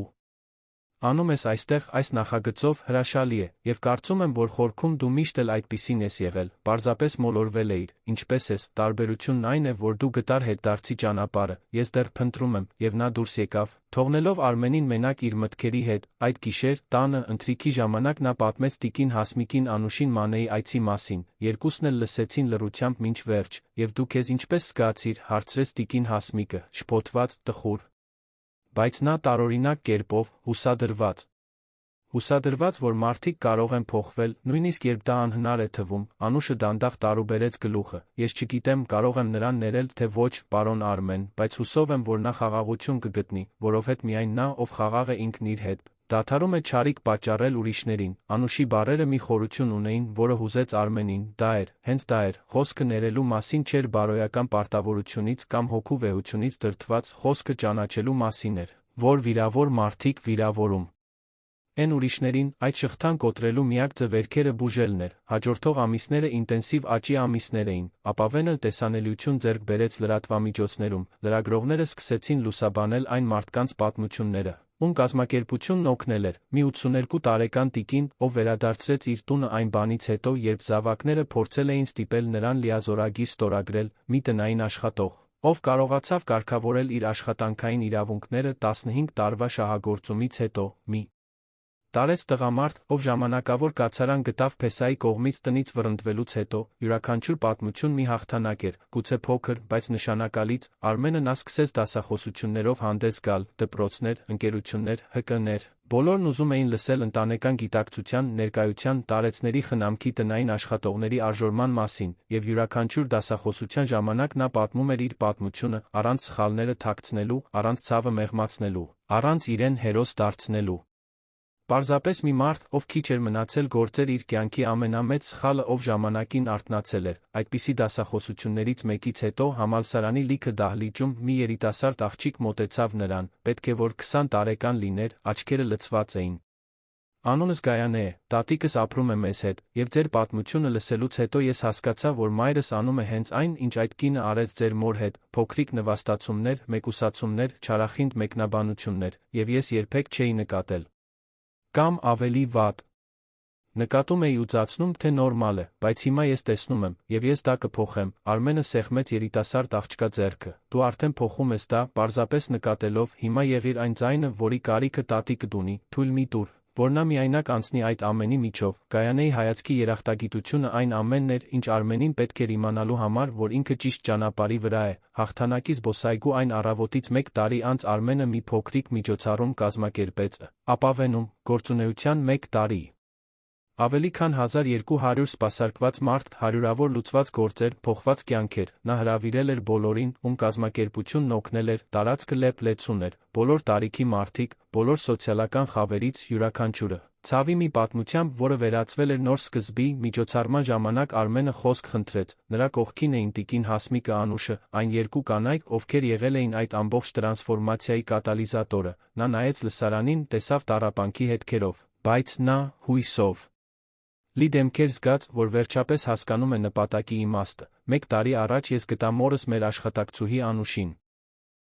Անում ես այստեղ այս նախագծով հրաշալի է, եւ կարծում եմ, որ խորքում դու միշտ էլ այդպիսին ես եղել, պարզապես մոլորվել էիր, ինչպես ես, տարբերությունն այն է, որ դու գտար հետդարձի ճանապարհը, ես դեռ փնտրում եմ, եւ նա դուրս եկավ, թողնելով Արմենին մենակ իր մտքերի հետ, այդ գիշեր, տանը, ընթրիքի ժամանակ նա պատմեց տիկին Հասմիկին Անուշին Մանեի այցի մասին, երկուսն էլ լսեցին լռությամբ մինչ վերջ, եւ դու քեզ ինչպես զգացիր, հարցրեց տիկին Հասմիկը, շփոթված, տխուր, բայց նա տարօրինակ կերպով, հուսադրված, որ մարդիկ կարող են փոխվել, նույնիսկ երբ դա անհնար է թվում, Անուշը դանդաղ տարուբերեց գլուխը, ես չգիտեմ, կարող եմ նրան ներել, թե ոչ, պարոն Արմեն, բայց հուսով եմ, որ նա խաղաղություն կգտնի, որովհետև միայն նա, ով խաղաղ է ինքն իր հետ, դադարում է չարիք պատճառել ուրիշներին, Անուշի բառերը մի խորություն ունեին, որը հուզեց Արմենին, դա էր, հենց դա էր, խոսքը ներելու մասին չէր բարոյական պարտավորությունից կամ հոգու վեհությունից դրդված, խոսքը ճանաչելու մասին էր, որ վիրավոր մարդիկ վիրավորում են ուրիշներին, այդ շղթան կոտրելու միակ ձեռքերը բուժելն էր, հաջորդող ամիսները ինտենսիվ աճի ամիսներ էին, ապավեն էլ տեսանելիություն ձեռք բերեց լրատվամիջոցներում, լրագրողները սկսեցին լուսաբանել այն մարդկանց պատմությունները, ում կազմակերպությունն օգնել էր, մի 82 տարեկան տիկին, ով վերադարձրեց իր տունը այն բանից հետո, երբ զավակները փորձել էին ստիպել նրան լիազորագիր ստորագրել, մի տնային աշխատող, ով կարողացավ կարգավորել իր աշխատանքային իրավունքները 15 տարվա շահագործումից հետո, մի տարեց տղամարդ, ով ժամանակավոր կացարան գտավ Փեսայի կողմից տնից վռնդվելուց հետո, յուրաքանչյուր պատմություն մի հաղթանակ էր, գուցե փոքր, բայց նշանակալից, Արմենը նա սկսեց դասախոսություններով հանդես գալ, դպրոցներ, ընկերություններ, ՀԿ-ներ, բոլորն ուզում էին լսել ընտանեկան գիտակցության, ներկայության, տարեցների խնամքի տնային աշխատողների արժորման մասին, և յուրաքանչյուր դասախոսության ժամանակ նա պատմում էր իր պատմությունը, առանց սխալները թաքցնելու, առանց ցավը մեղմացնելու, առանց իրեն հերոս դարձնելու։ Պարզապես մի մարդ, ով քիչ էր մնացել գործեր իր կյանքի ամենամեծ սխալը, ով ժամանակին արթնացել էր, այդպիսի դասախոսություններից մեկից հետո համալսարանի լիքը դահլիճում մի երիտասարդ աղջիկ մոտեցավ նրան, պետք է որ 20 տարեկան լիներ, աչքերը լցված էին։ Անունս Գայանե է, տատիկս ապրում է մեզ հետ, և ձեր պատմությունը լսելուց հետո ես հասկացա, որ մայրս անում է հենց այն, ինչ այդ կինը արեց ձեր մոր հետ, փոքրիկ նվաստացումներ, մեկուսացումներ, չարախինդ մեկնաբանություններ, և ես երբեք չէի նկատել։ Կամ ավելի վատ։ Նկատում էի ու ծածնում, թե նորմալ է, բայց հիմա ես տեսնում եմ, և ես դա կփոխեմ, Արմենը սեղմեց երիտասարդ աղջկա ձեռքը, դու արդեն փոխում ես դա, պարզապես նկատելով, հիմա եղիր այն ձայնը, որի կարիքը տատիկդ ունի, թույլ մի տուր, որ նա միայնակ անցնի այդ ամենի միջով, Գայանեի հայացքի երախտագիտությունը այն ամենն էր, ինչ Արմենին պետք էր իմանալու համար, որ ինքը ճիշտ ճանապարհի վրա է, հաղթանակի զբոսայգու այն առավոտից 1 տարի անց Արմենը մի փոքրիկ միջոցառում կազմակերպեց, ապավենում, գործունեության 1 տարի։ Ավելի քան 1200 սպասարկված մարդ, հարյուրավոր լուծված գործեր, փոխված կյանքեր, նա հրավիրել էր բոլորին, ում կազմակերպությունն օգնել էր, տարածքը լեփ-լեցուն էր, բոլոր տարիքի մարդիկ, բոլոր սոցիալական խավերից յուրաքանչյուրը։ Ցավի մի պատմությամբ, որը վերածվել էր նոր սկզբի, միջոցառման ժամանակ Արմենը խոսք խնդրեց, նրա կողքին էին տիկին Հասմիկը Անուշը, այն երկու կանայք, ովքեր եղել էին այդ ամբողջ տրանսֆորմացիայի կատալիզատորը, նա նայեց լսարանին, տեսավ տառապանքի հետքերով, բայց նա, հույսով լի դեմքեր զգաց, որ վերջապես հասկանում է նպատակի իմաստը, 1 տարի առաջ ես գտա մորս մեր աշխատակցուհի Անուշին։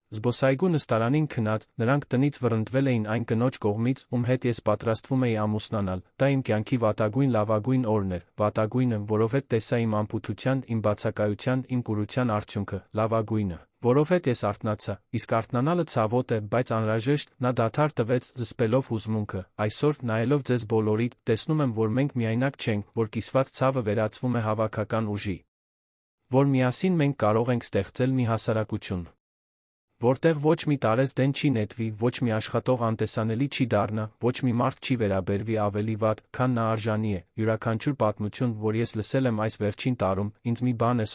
Զբոսայգու նստարանին քնած, նրանք տնից վռնդվել էին այն կնոջ կողմից, ում հետ ես պատրաստվում էի ամուսնանալ, դա իմ կյանքի վատագույն լավագույն օրն էր, վատագույնը, որովհետև տեսա իմ անփութության, իմ բացակայության, իմ կուրության արդյունքը, լավագույնը, որովհետև ես արթնացա, իսկ արթնանալը ցավոտ է, բայց անհրաժեշտ, նա դադար տվեց, զսպելով հուզմունքը, այսօր, նայելով ձեզ բոլորիդ, տեսնում եմ, որ մենք միայնակ չենք, որ կիսված ցավը վերածվում է հավաքական ուժի, որ միասին մենք կարող ենք ստեղծել մի հասարակություն, որտեղ ոչ մի տարեց դեն չի նետվի, ոչ մի աշխատող անտեսանելի չի դառնա, ոչ մի մարդ չի վերաբերվի ավելի վատ, քան նա արժանի է, յուրաքանչյուր պատմություն, որ ես լսել եմ այս վերջին տարում, ինձ մի բան է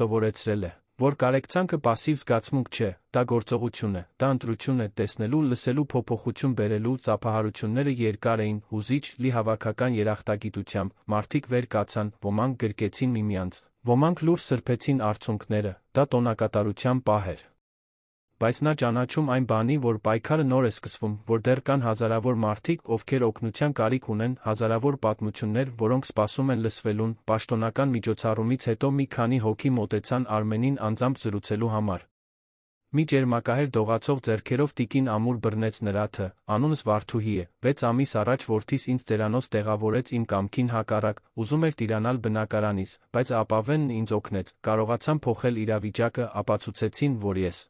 սովորեցրել է, որ կարեկցանքը պասիվ զգացմունք չէ, դա գործողություն է, դա ընտրություն է, տեսնելու, լսելու փոփոխություն բերելու, ծափահարությունները երկար էին, հուզիչ, լի հավաքական երախտագիտությամբ, մարդիկ վեր կացան, ոմանք գրկեցին միմյանց, ոմանք լուր սրբեցին արցունքները, դա տոնակատարության պահ էր։ Բայց նա ճանաչում այն բանի, որ պայքարը նոր է սկսվում, որ դեռ կան հազարավոր մարդիկ, ովքեր օգնության կարիք ունեն, հազարավոր պատմություններ, որոնք սպասում են լսվելուն, պաշտոնական միջոցառումից հետո մի քանի հոգի մոտեցան Արմենին անձամբ զրուցելու համար։ Մի ջերմակահեր դողացող ձեռքերով տիկին ամուր բռնեց նրա թ. Անունս Վարդուհի է, 6 ամիս առաջ որդիս ինձ ձերանոց տեղավորեց իմ կամքին հակառակ, ուզում էր տիրանալ բնակարանիս, բայց ապավենն ինձ օգնեց, կարողացան փոխել իրավիճակը, ապացուցեցին, որ ես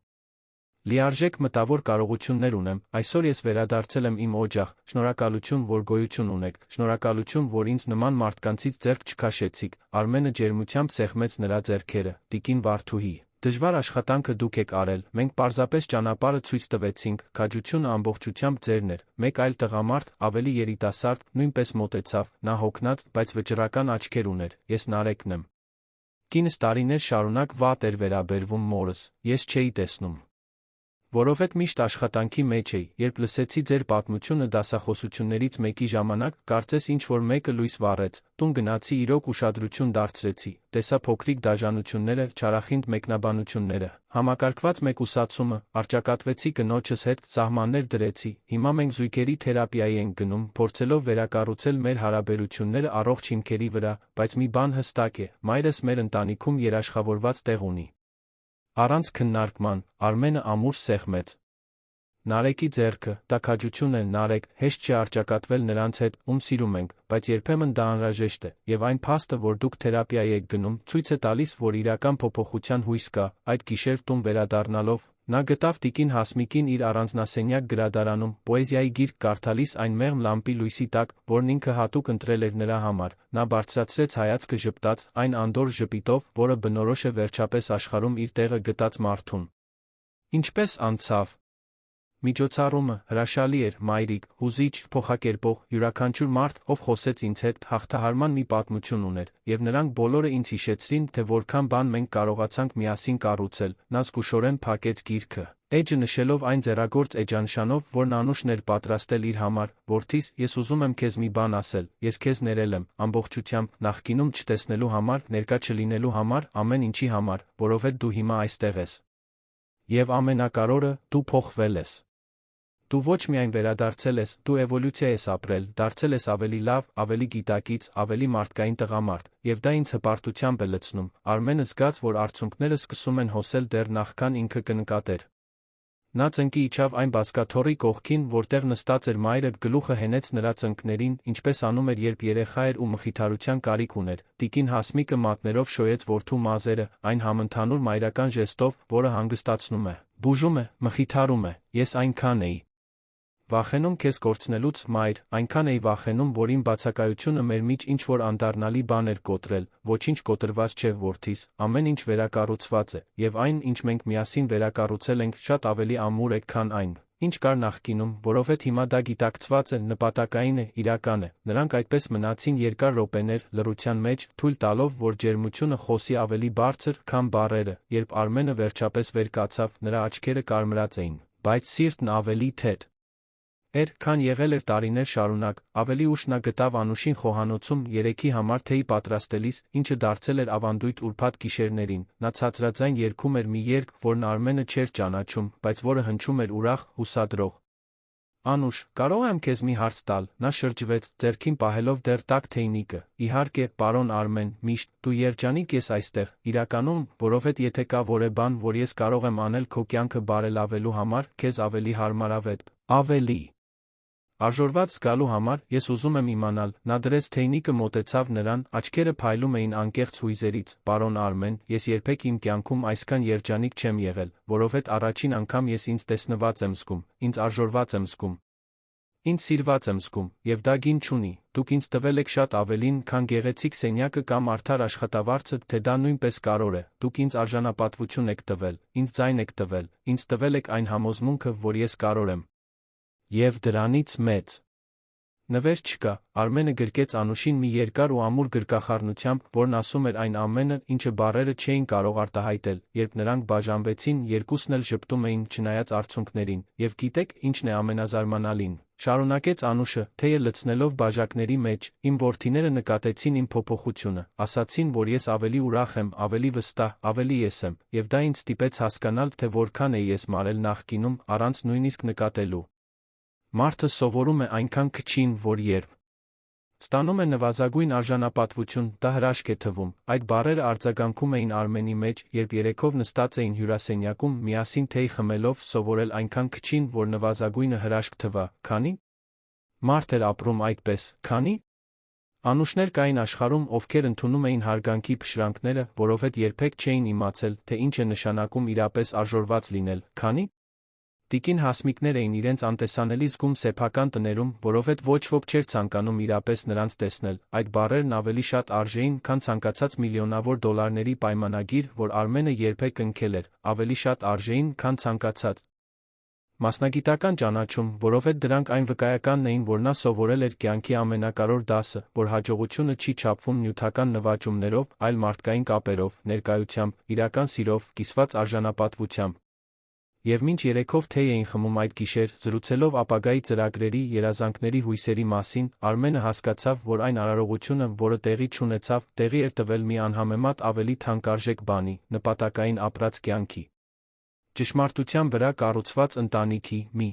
լիարժեք մտավոր կարողություններ ունեմ, այսօր ես վերադարձել եմ իմ օջախ, շնորհակալություն, որ գոյություն ունեք, շնորհակալություն, որ ինձ նման մարդկանցից ձեռք չքաշեցիք, Արմենը ջերմությամբ սեղմեց նրա ձեռքերը, տիկին Վարդուհի, դժվար աշխատանքը դուք եք արել, մենք պարզապես ճանապարհը ցույց տվեցինք, քաջությունը ամբողջությամբ ձերն էր, մեկ այլ տղամարդ, ավելի երիտասարդ, նույնպես մոտեցավ, նա հոգնած, բայց վճռական աչքեր ուներ, ես Նարեկն եմ։ Կինս տարիներ շարունակ վատ էր վերաբերվում մորս, ես չէի տեսնում։ Որովհետև միշտ աշխատանքի մեջ էի, երբ լսեցի ձեր պատմությունը դասախոսություններից մեկի ժամանակ, կարծես ինչ-որ մեկը լույս վառեց, տուն գնացի իրոք ուշադրություն դարձրեցի, տեսա փոքրիկ դաժանությունները, չարախինդ մեկնաբանությունները, համակարգված մեկուսացումը, առճակատվեցի կնոջս հետ, սահմաններ դրեցի, հիմա մենք զույգերի թերապիայի ենք գնում, փորձելով վերակառուցել մեր հարաբերությունները առողջ հիմքերի վրա, բայց մի բան հստակ է, մայրս մեր ընտանիքում երաշխավորված տեղ ունի։ Առանց քննարկման, Արմենը ամուր սեղմեց Նարեկի ձեռքը, դա քաջություն է, Նարեկ, հեշտ չէ առճակատվել նրանց հետ, ում սիրում ենք, բայց երբեմն դա անհրաժեշտ է, եւ այն փաստը, որ դուք թերապիայի եք գնում, ցույց է տալիս, որ իրական փոփոխության հույս կա, այդ գիշեր տուն վերադառնալով, նա գտավ տիկին Հասմիկին իր առանձնասենյակ գրադարանում, պոեզիայի գիրք կարդալիս այն մեղմ լամպի լույսի տակ, որն ինքը հատուկ ընտրել էր նրա համար, նա բարձրացրեց հայացքը ժպտաց, այն անդորր ժպիտով, որը բնորոշ է վերջապես աշխարհում իր տեղը գտած մարդուն։ Ինչպես անցավ միջոցառումը, հրաշալի էր, մայրիկ, հուզիչ, փոխակերպող, յուրաքանչյուր մարդ, ով խոսեց ինձ հետ, հաղթահարման մի պատմություն ուներ, եւ նրանք բոլորը ինձ հիշեցրին, թե որքան բան մենք կարողացանք միասին կառուցել, նա զգուշորեն փակեց գիրքը, էջը նշելով այն ձեռագործ էջանշանով, որն Անուշն էր պատրաստել իր համար, որդիս, ես ուզում եմ քեզ մի բան ասել, ես քեզ ներել եմ, ամբողջությամբ, նախկինում չտեսնելու համար, ներկա չլինելու համար, ամեն ինչի համար, որովհետև դու հիմա այստեղ ես։ Եվ ամենակարևորը, դու փոխվել ես։ Դու ոչ միայն վերադարձել ես, դու էվոլյուցիա ես ապրել, դարձել ես ավելի լավ, ավելի գիտակից, ավելի մարդկային տղամարդ, եւ դա ինձ հպարտությամբ է լցնում, Արմենը զգաց, որ արցունքները սկսում են հոսել դեռ նախքան ինքը կնկատեր։ Նա ծնկի իջավ այն բազկաթոռի կողքին, որտեղ նստած էր մայրը, գլուխը հենեց նրա ծնկներին, ինչպես անում էր, երբ երեխա էր ու մխիթարության կարիք ուներ, տիկին Հասմիկը մատներով շոյեց որդու մազերը, այն համընդհանուր մայրական ժեստով, որը հանգստացնում է, բուժում է, մխիթարում է, ես այնքան էի վախենում քեզ կորցնելուց, մայր, այնքան էի վախենում, որ իմ բացակայությունը մեր միջ ինչ-որ անդառնալի բան էր կոտրել, ոչինչ կոտրված չէ, որդիս, ամեն ինչ վերակառուցված է, եւ այն, ինչ մենք միասին վերակառուցել ենք, շատ ավելի ամուր է, քան այն, ինչ կար նախկինում, որովհետև հիմա դա գիտակցված է, նպատակային է, իրական է, նրանք այդպես մնացին երկար րոպեներ, լռության մեջ, թույլ տալով, որ ջերմությունը խոսի ավելի բարձր, քան բառերը, երբ Արմենը վերջապես վեր կացավ, նրա աչքերը կարմրած էին, բայց սիրտն ավելի թեթ էր, քան եղել էր տարիներ շարունակ, ավելի ուշ նա գտավ Անուշին խոհանոցում երեքի համար թեյ պատրաստելիս, ինչը դարձել էր ավանդույթ ուրբաթ գիշերներին, նա ցածրաձայն երգում էր մի երգ, որն Արմենը չէր ճանաչում, բայց որը հնչում էր ուրախ, հուսադրող։ Անուշ, կարող եմ քեզ մի հարց տալ, նա շրջվեց, ձեռքին պահելով դեռ տաք թեյնիկը, իհարկե, պարոն Արմեն, միշտ, դու երջանիկ ես այստեղ, իրականում, որովհետև եթե կա որևէ բան, որ ես կարող եմ անել քո կյանքը բարելավելու համար, քեզ ավելի հարմարավետ, ավելի Արժորված զգալու համար, ես ուզում եմ իմանալ, նա դրեց թեյնիկը մոտեցավ նրան, աչքերը փայլում էին անկեղծ հույզերից, պարոն Արմեն, ես երբեք իմ կյանքում այսքան երջանիկ չեմ եղել, որովհետև առաջին անգամ ես ինձ տեսնված եմ զգում, ինձ արժորված եմ զգում, ինձ սիրված եմ զգում, եւ դա գին չունի, դուք ինձ տվել եք շատ ավելին, քան գեղեցիկ սենյակը կամ արդար աշխատավարձը, թե դա նույնպես կարևոր է, դուք ինձ արժանապատվություն եք տվել, ինձ ձայն եք տվել, ինձ տվել եք այն համոզմունքը, որ ես կարող եմ։ Եվ դրանից մեծ նվեր չկա, Արմենը գրկեց Անուշին մի երկար ու ամուր գրկախառնությամբ, որն ասում էր այն ամենը, ինչը բառերը չէին կարող արտահայտել, երբ նրանք բաժանվեցին, երկուսն էլ ժպտում էին, չնայած արցունքներին, եւ գիտեք, ինչն է ամենազարմանալին, շարունակեց Անուշը, թեյը լցնելով բաժակների մեջ, իմ որդիները նկատեցին իմ փոփոխությունը, ասացին, որ ես ավելի ուրախ եմ, ավելի վստահ, ավելի ես եմ, եւ դա ինձ ստիպեց հասկանալ, թե որքան էի ես մարել նախկինում, առանց նույնիսկ նկատելու։ Մարդը սովորում է այնքան քչին, որ երբ Ստանում է նվազագույն արժանապատվություն, դա հրաշք է թվում։ Այդ բառերը արձագանքում էին Արմենի մեջ, երբ երեքով նստած էին հյուրասենյակում, միասին թեյ խմելով, սովորել այնքան քչին, որ նվազագույնը հրաշք թվա, քանի մարդ էր ապրում այդպես, քանի անուշներ կային աշխարհում, ովքեր ընդունում էին հարգանքի փշրանքները, որովհետև երբեք չէին իմացել, թե ինչ է նշանակում իրապես արժորված լինել, քանի տիկին հասմիկներ էին իրենց անտեսանելի զգում սեփական տներում, որովհետև ոչ ոք չէր ցանկանում իրապես նրանց տեսնել։ Այդ բառերն ավելի շատ արժեին, քան ցանկացած միլիոնավոր դոլարների պայմանագիր, որ Արմենը երբեք կնքել էր, ավելի շատ արժեին, քան ցանկացած մասնագիտական ճանաչում, որովհետև դրանք այն վկայականն էին, որ նա սովորել էր կյանքի ամենակարևոր դասը, որ հաջողությունը չի չափվում նյութական նվաճումներով, այլ մարդկային կապերով, ներկայությամբ, իրական սիրով, կիսված արժանապատվությամբ։ Եվ մինչ երեքով թեյ էին խմում այդ գիշեր, զրուցելով ապագայի ծրագրերի, երազանքների հույսերի մասին, Արմենը հասկացավ, որ այն արարողությունը, որը տեղի չունեցավ, տեղի էր տվել մի անհամեմատ ավելի թանկարժեք բանի՝ նպատակային ապրած կյանքի, ճշմարտության վրա կառուցված ընտանիքի, մի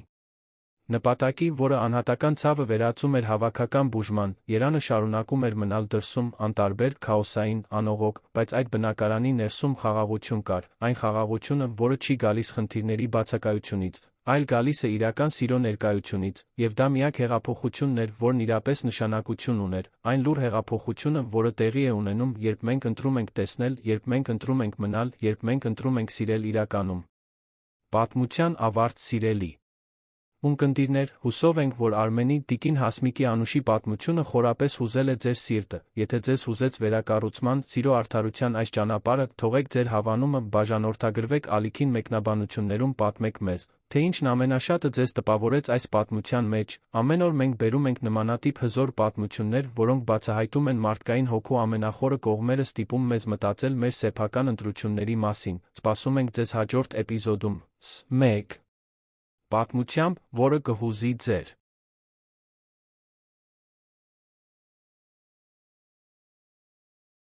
նպատակի, որը անհատական ցավը վերածում էր հավաքական բուժման, Երանը շարունակում էր մնալ դրսում, անտարբեր, քաոսային, անողոք, բայց այդ բնակարանի ներսում խաղաղություն կար, այն խաղաղությունը, որը չի գալիս խնդիրների բացակայությունից, այլ գալիս է իրական սիրո ներկայությունից, եւ դա միակ հեղափոխությունն էր, որն իրապես նշանակություն ուներ, այն լուր հեղափոխությունը, որը տեղի է ունենում, երբ մենք ընտրում ենք տեսնել, երբ մենք ընտրում ենք մնալ, երբ մենք ընտրում ենք սիրել իրականում։ Պատմության ավարտ, սիրելի ունկնդիրներ, հուսով ենք, որ Արմենի, տիկին Հասմիկի անուշի պատմությունը խորապես հուզել է ձեր սիրտը, եթե ձեզ հուզեց վերակառուցման, սիրո արդարության այս ճանապարհը, թողեք ձեր հավանումը, բաժանորդագրվեք ալիքին մեկնաբանություններում պատմեք մեզ, թե ինչն ամենաշատը ձեզ տպավորեց այս պատմության մեջ, ամեն օր մենք բերում ենք նմանատիպ հզոր պատմություններ, որոնք բացահայտում են մարդկային հոգու ամենախորը կողմերը, ստիպում մեզ մտածել մեր սեփական ընտրությունների մասին, սպասում ենք ձեզ հաջորդ էպիզոդում, 1 պատմությամբ, որը կհուզի ձեր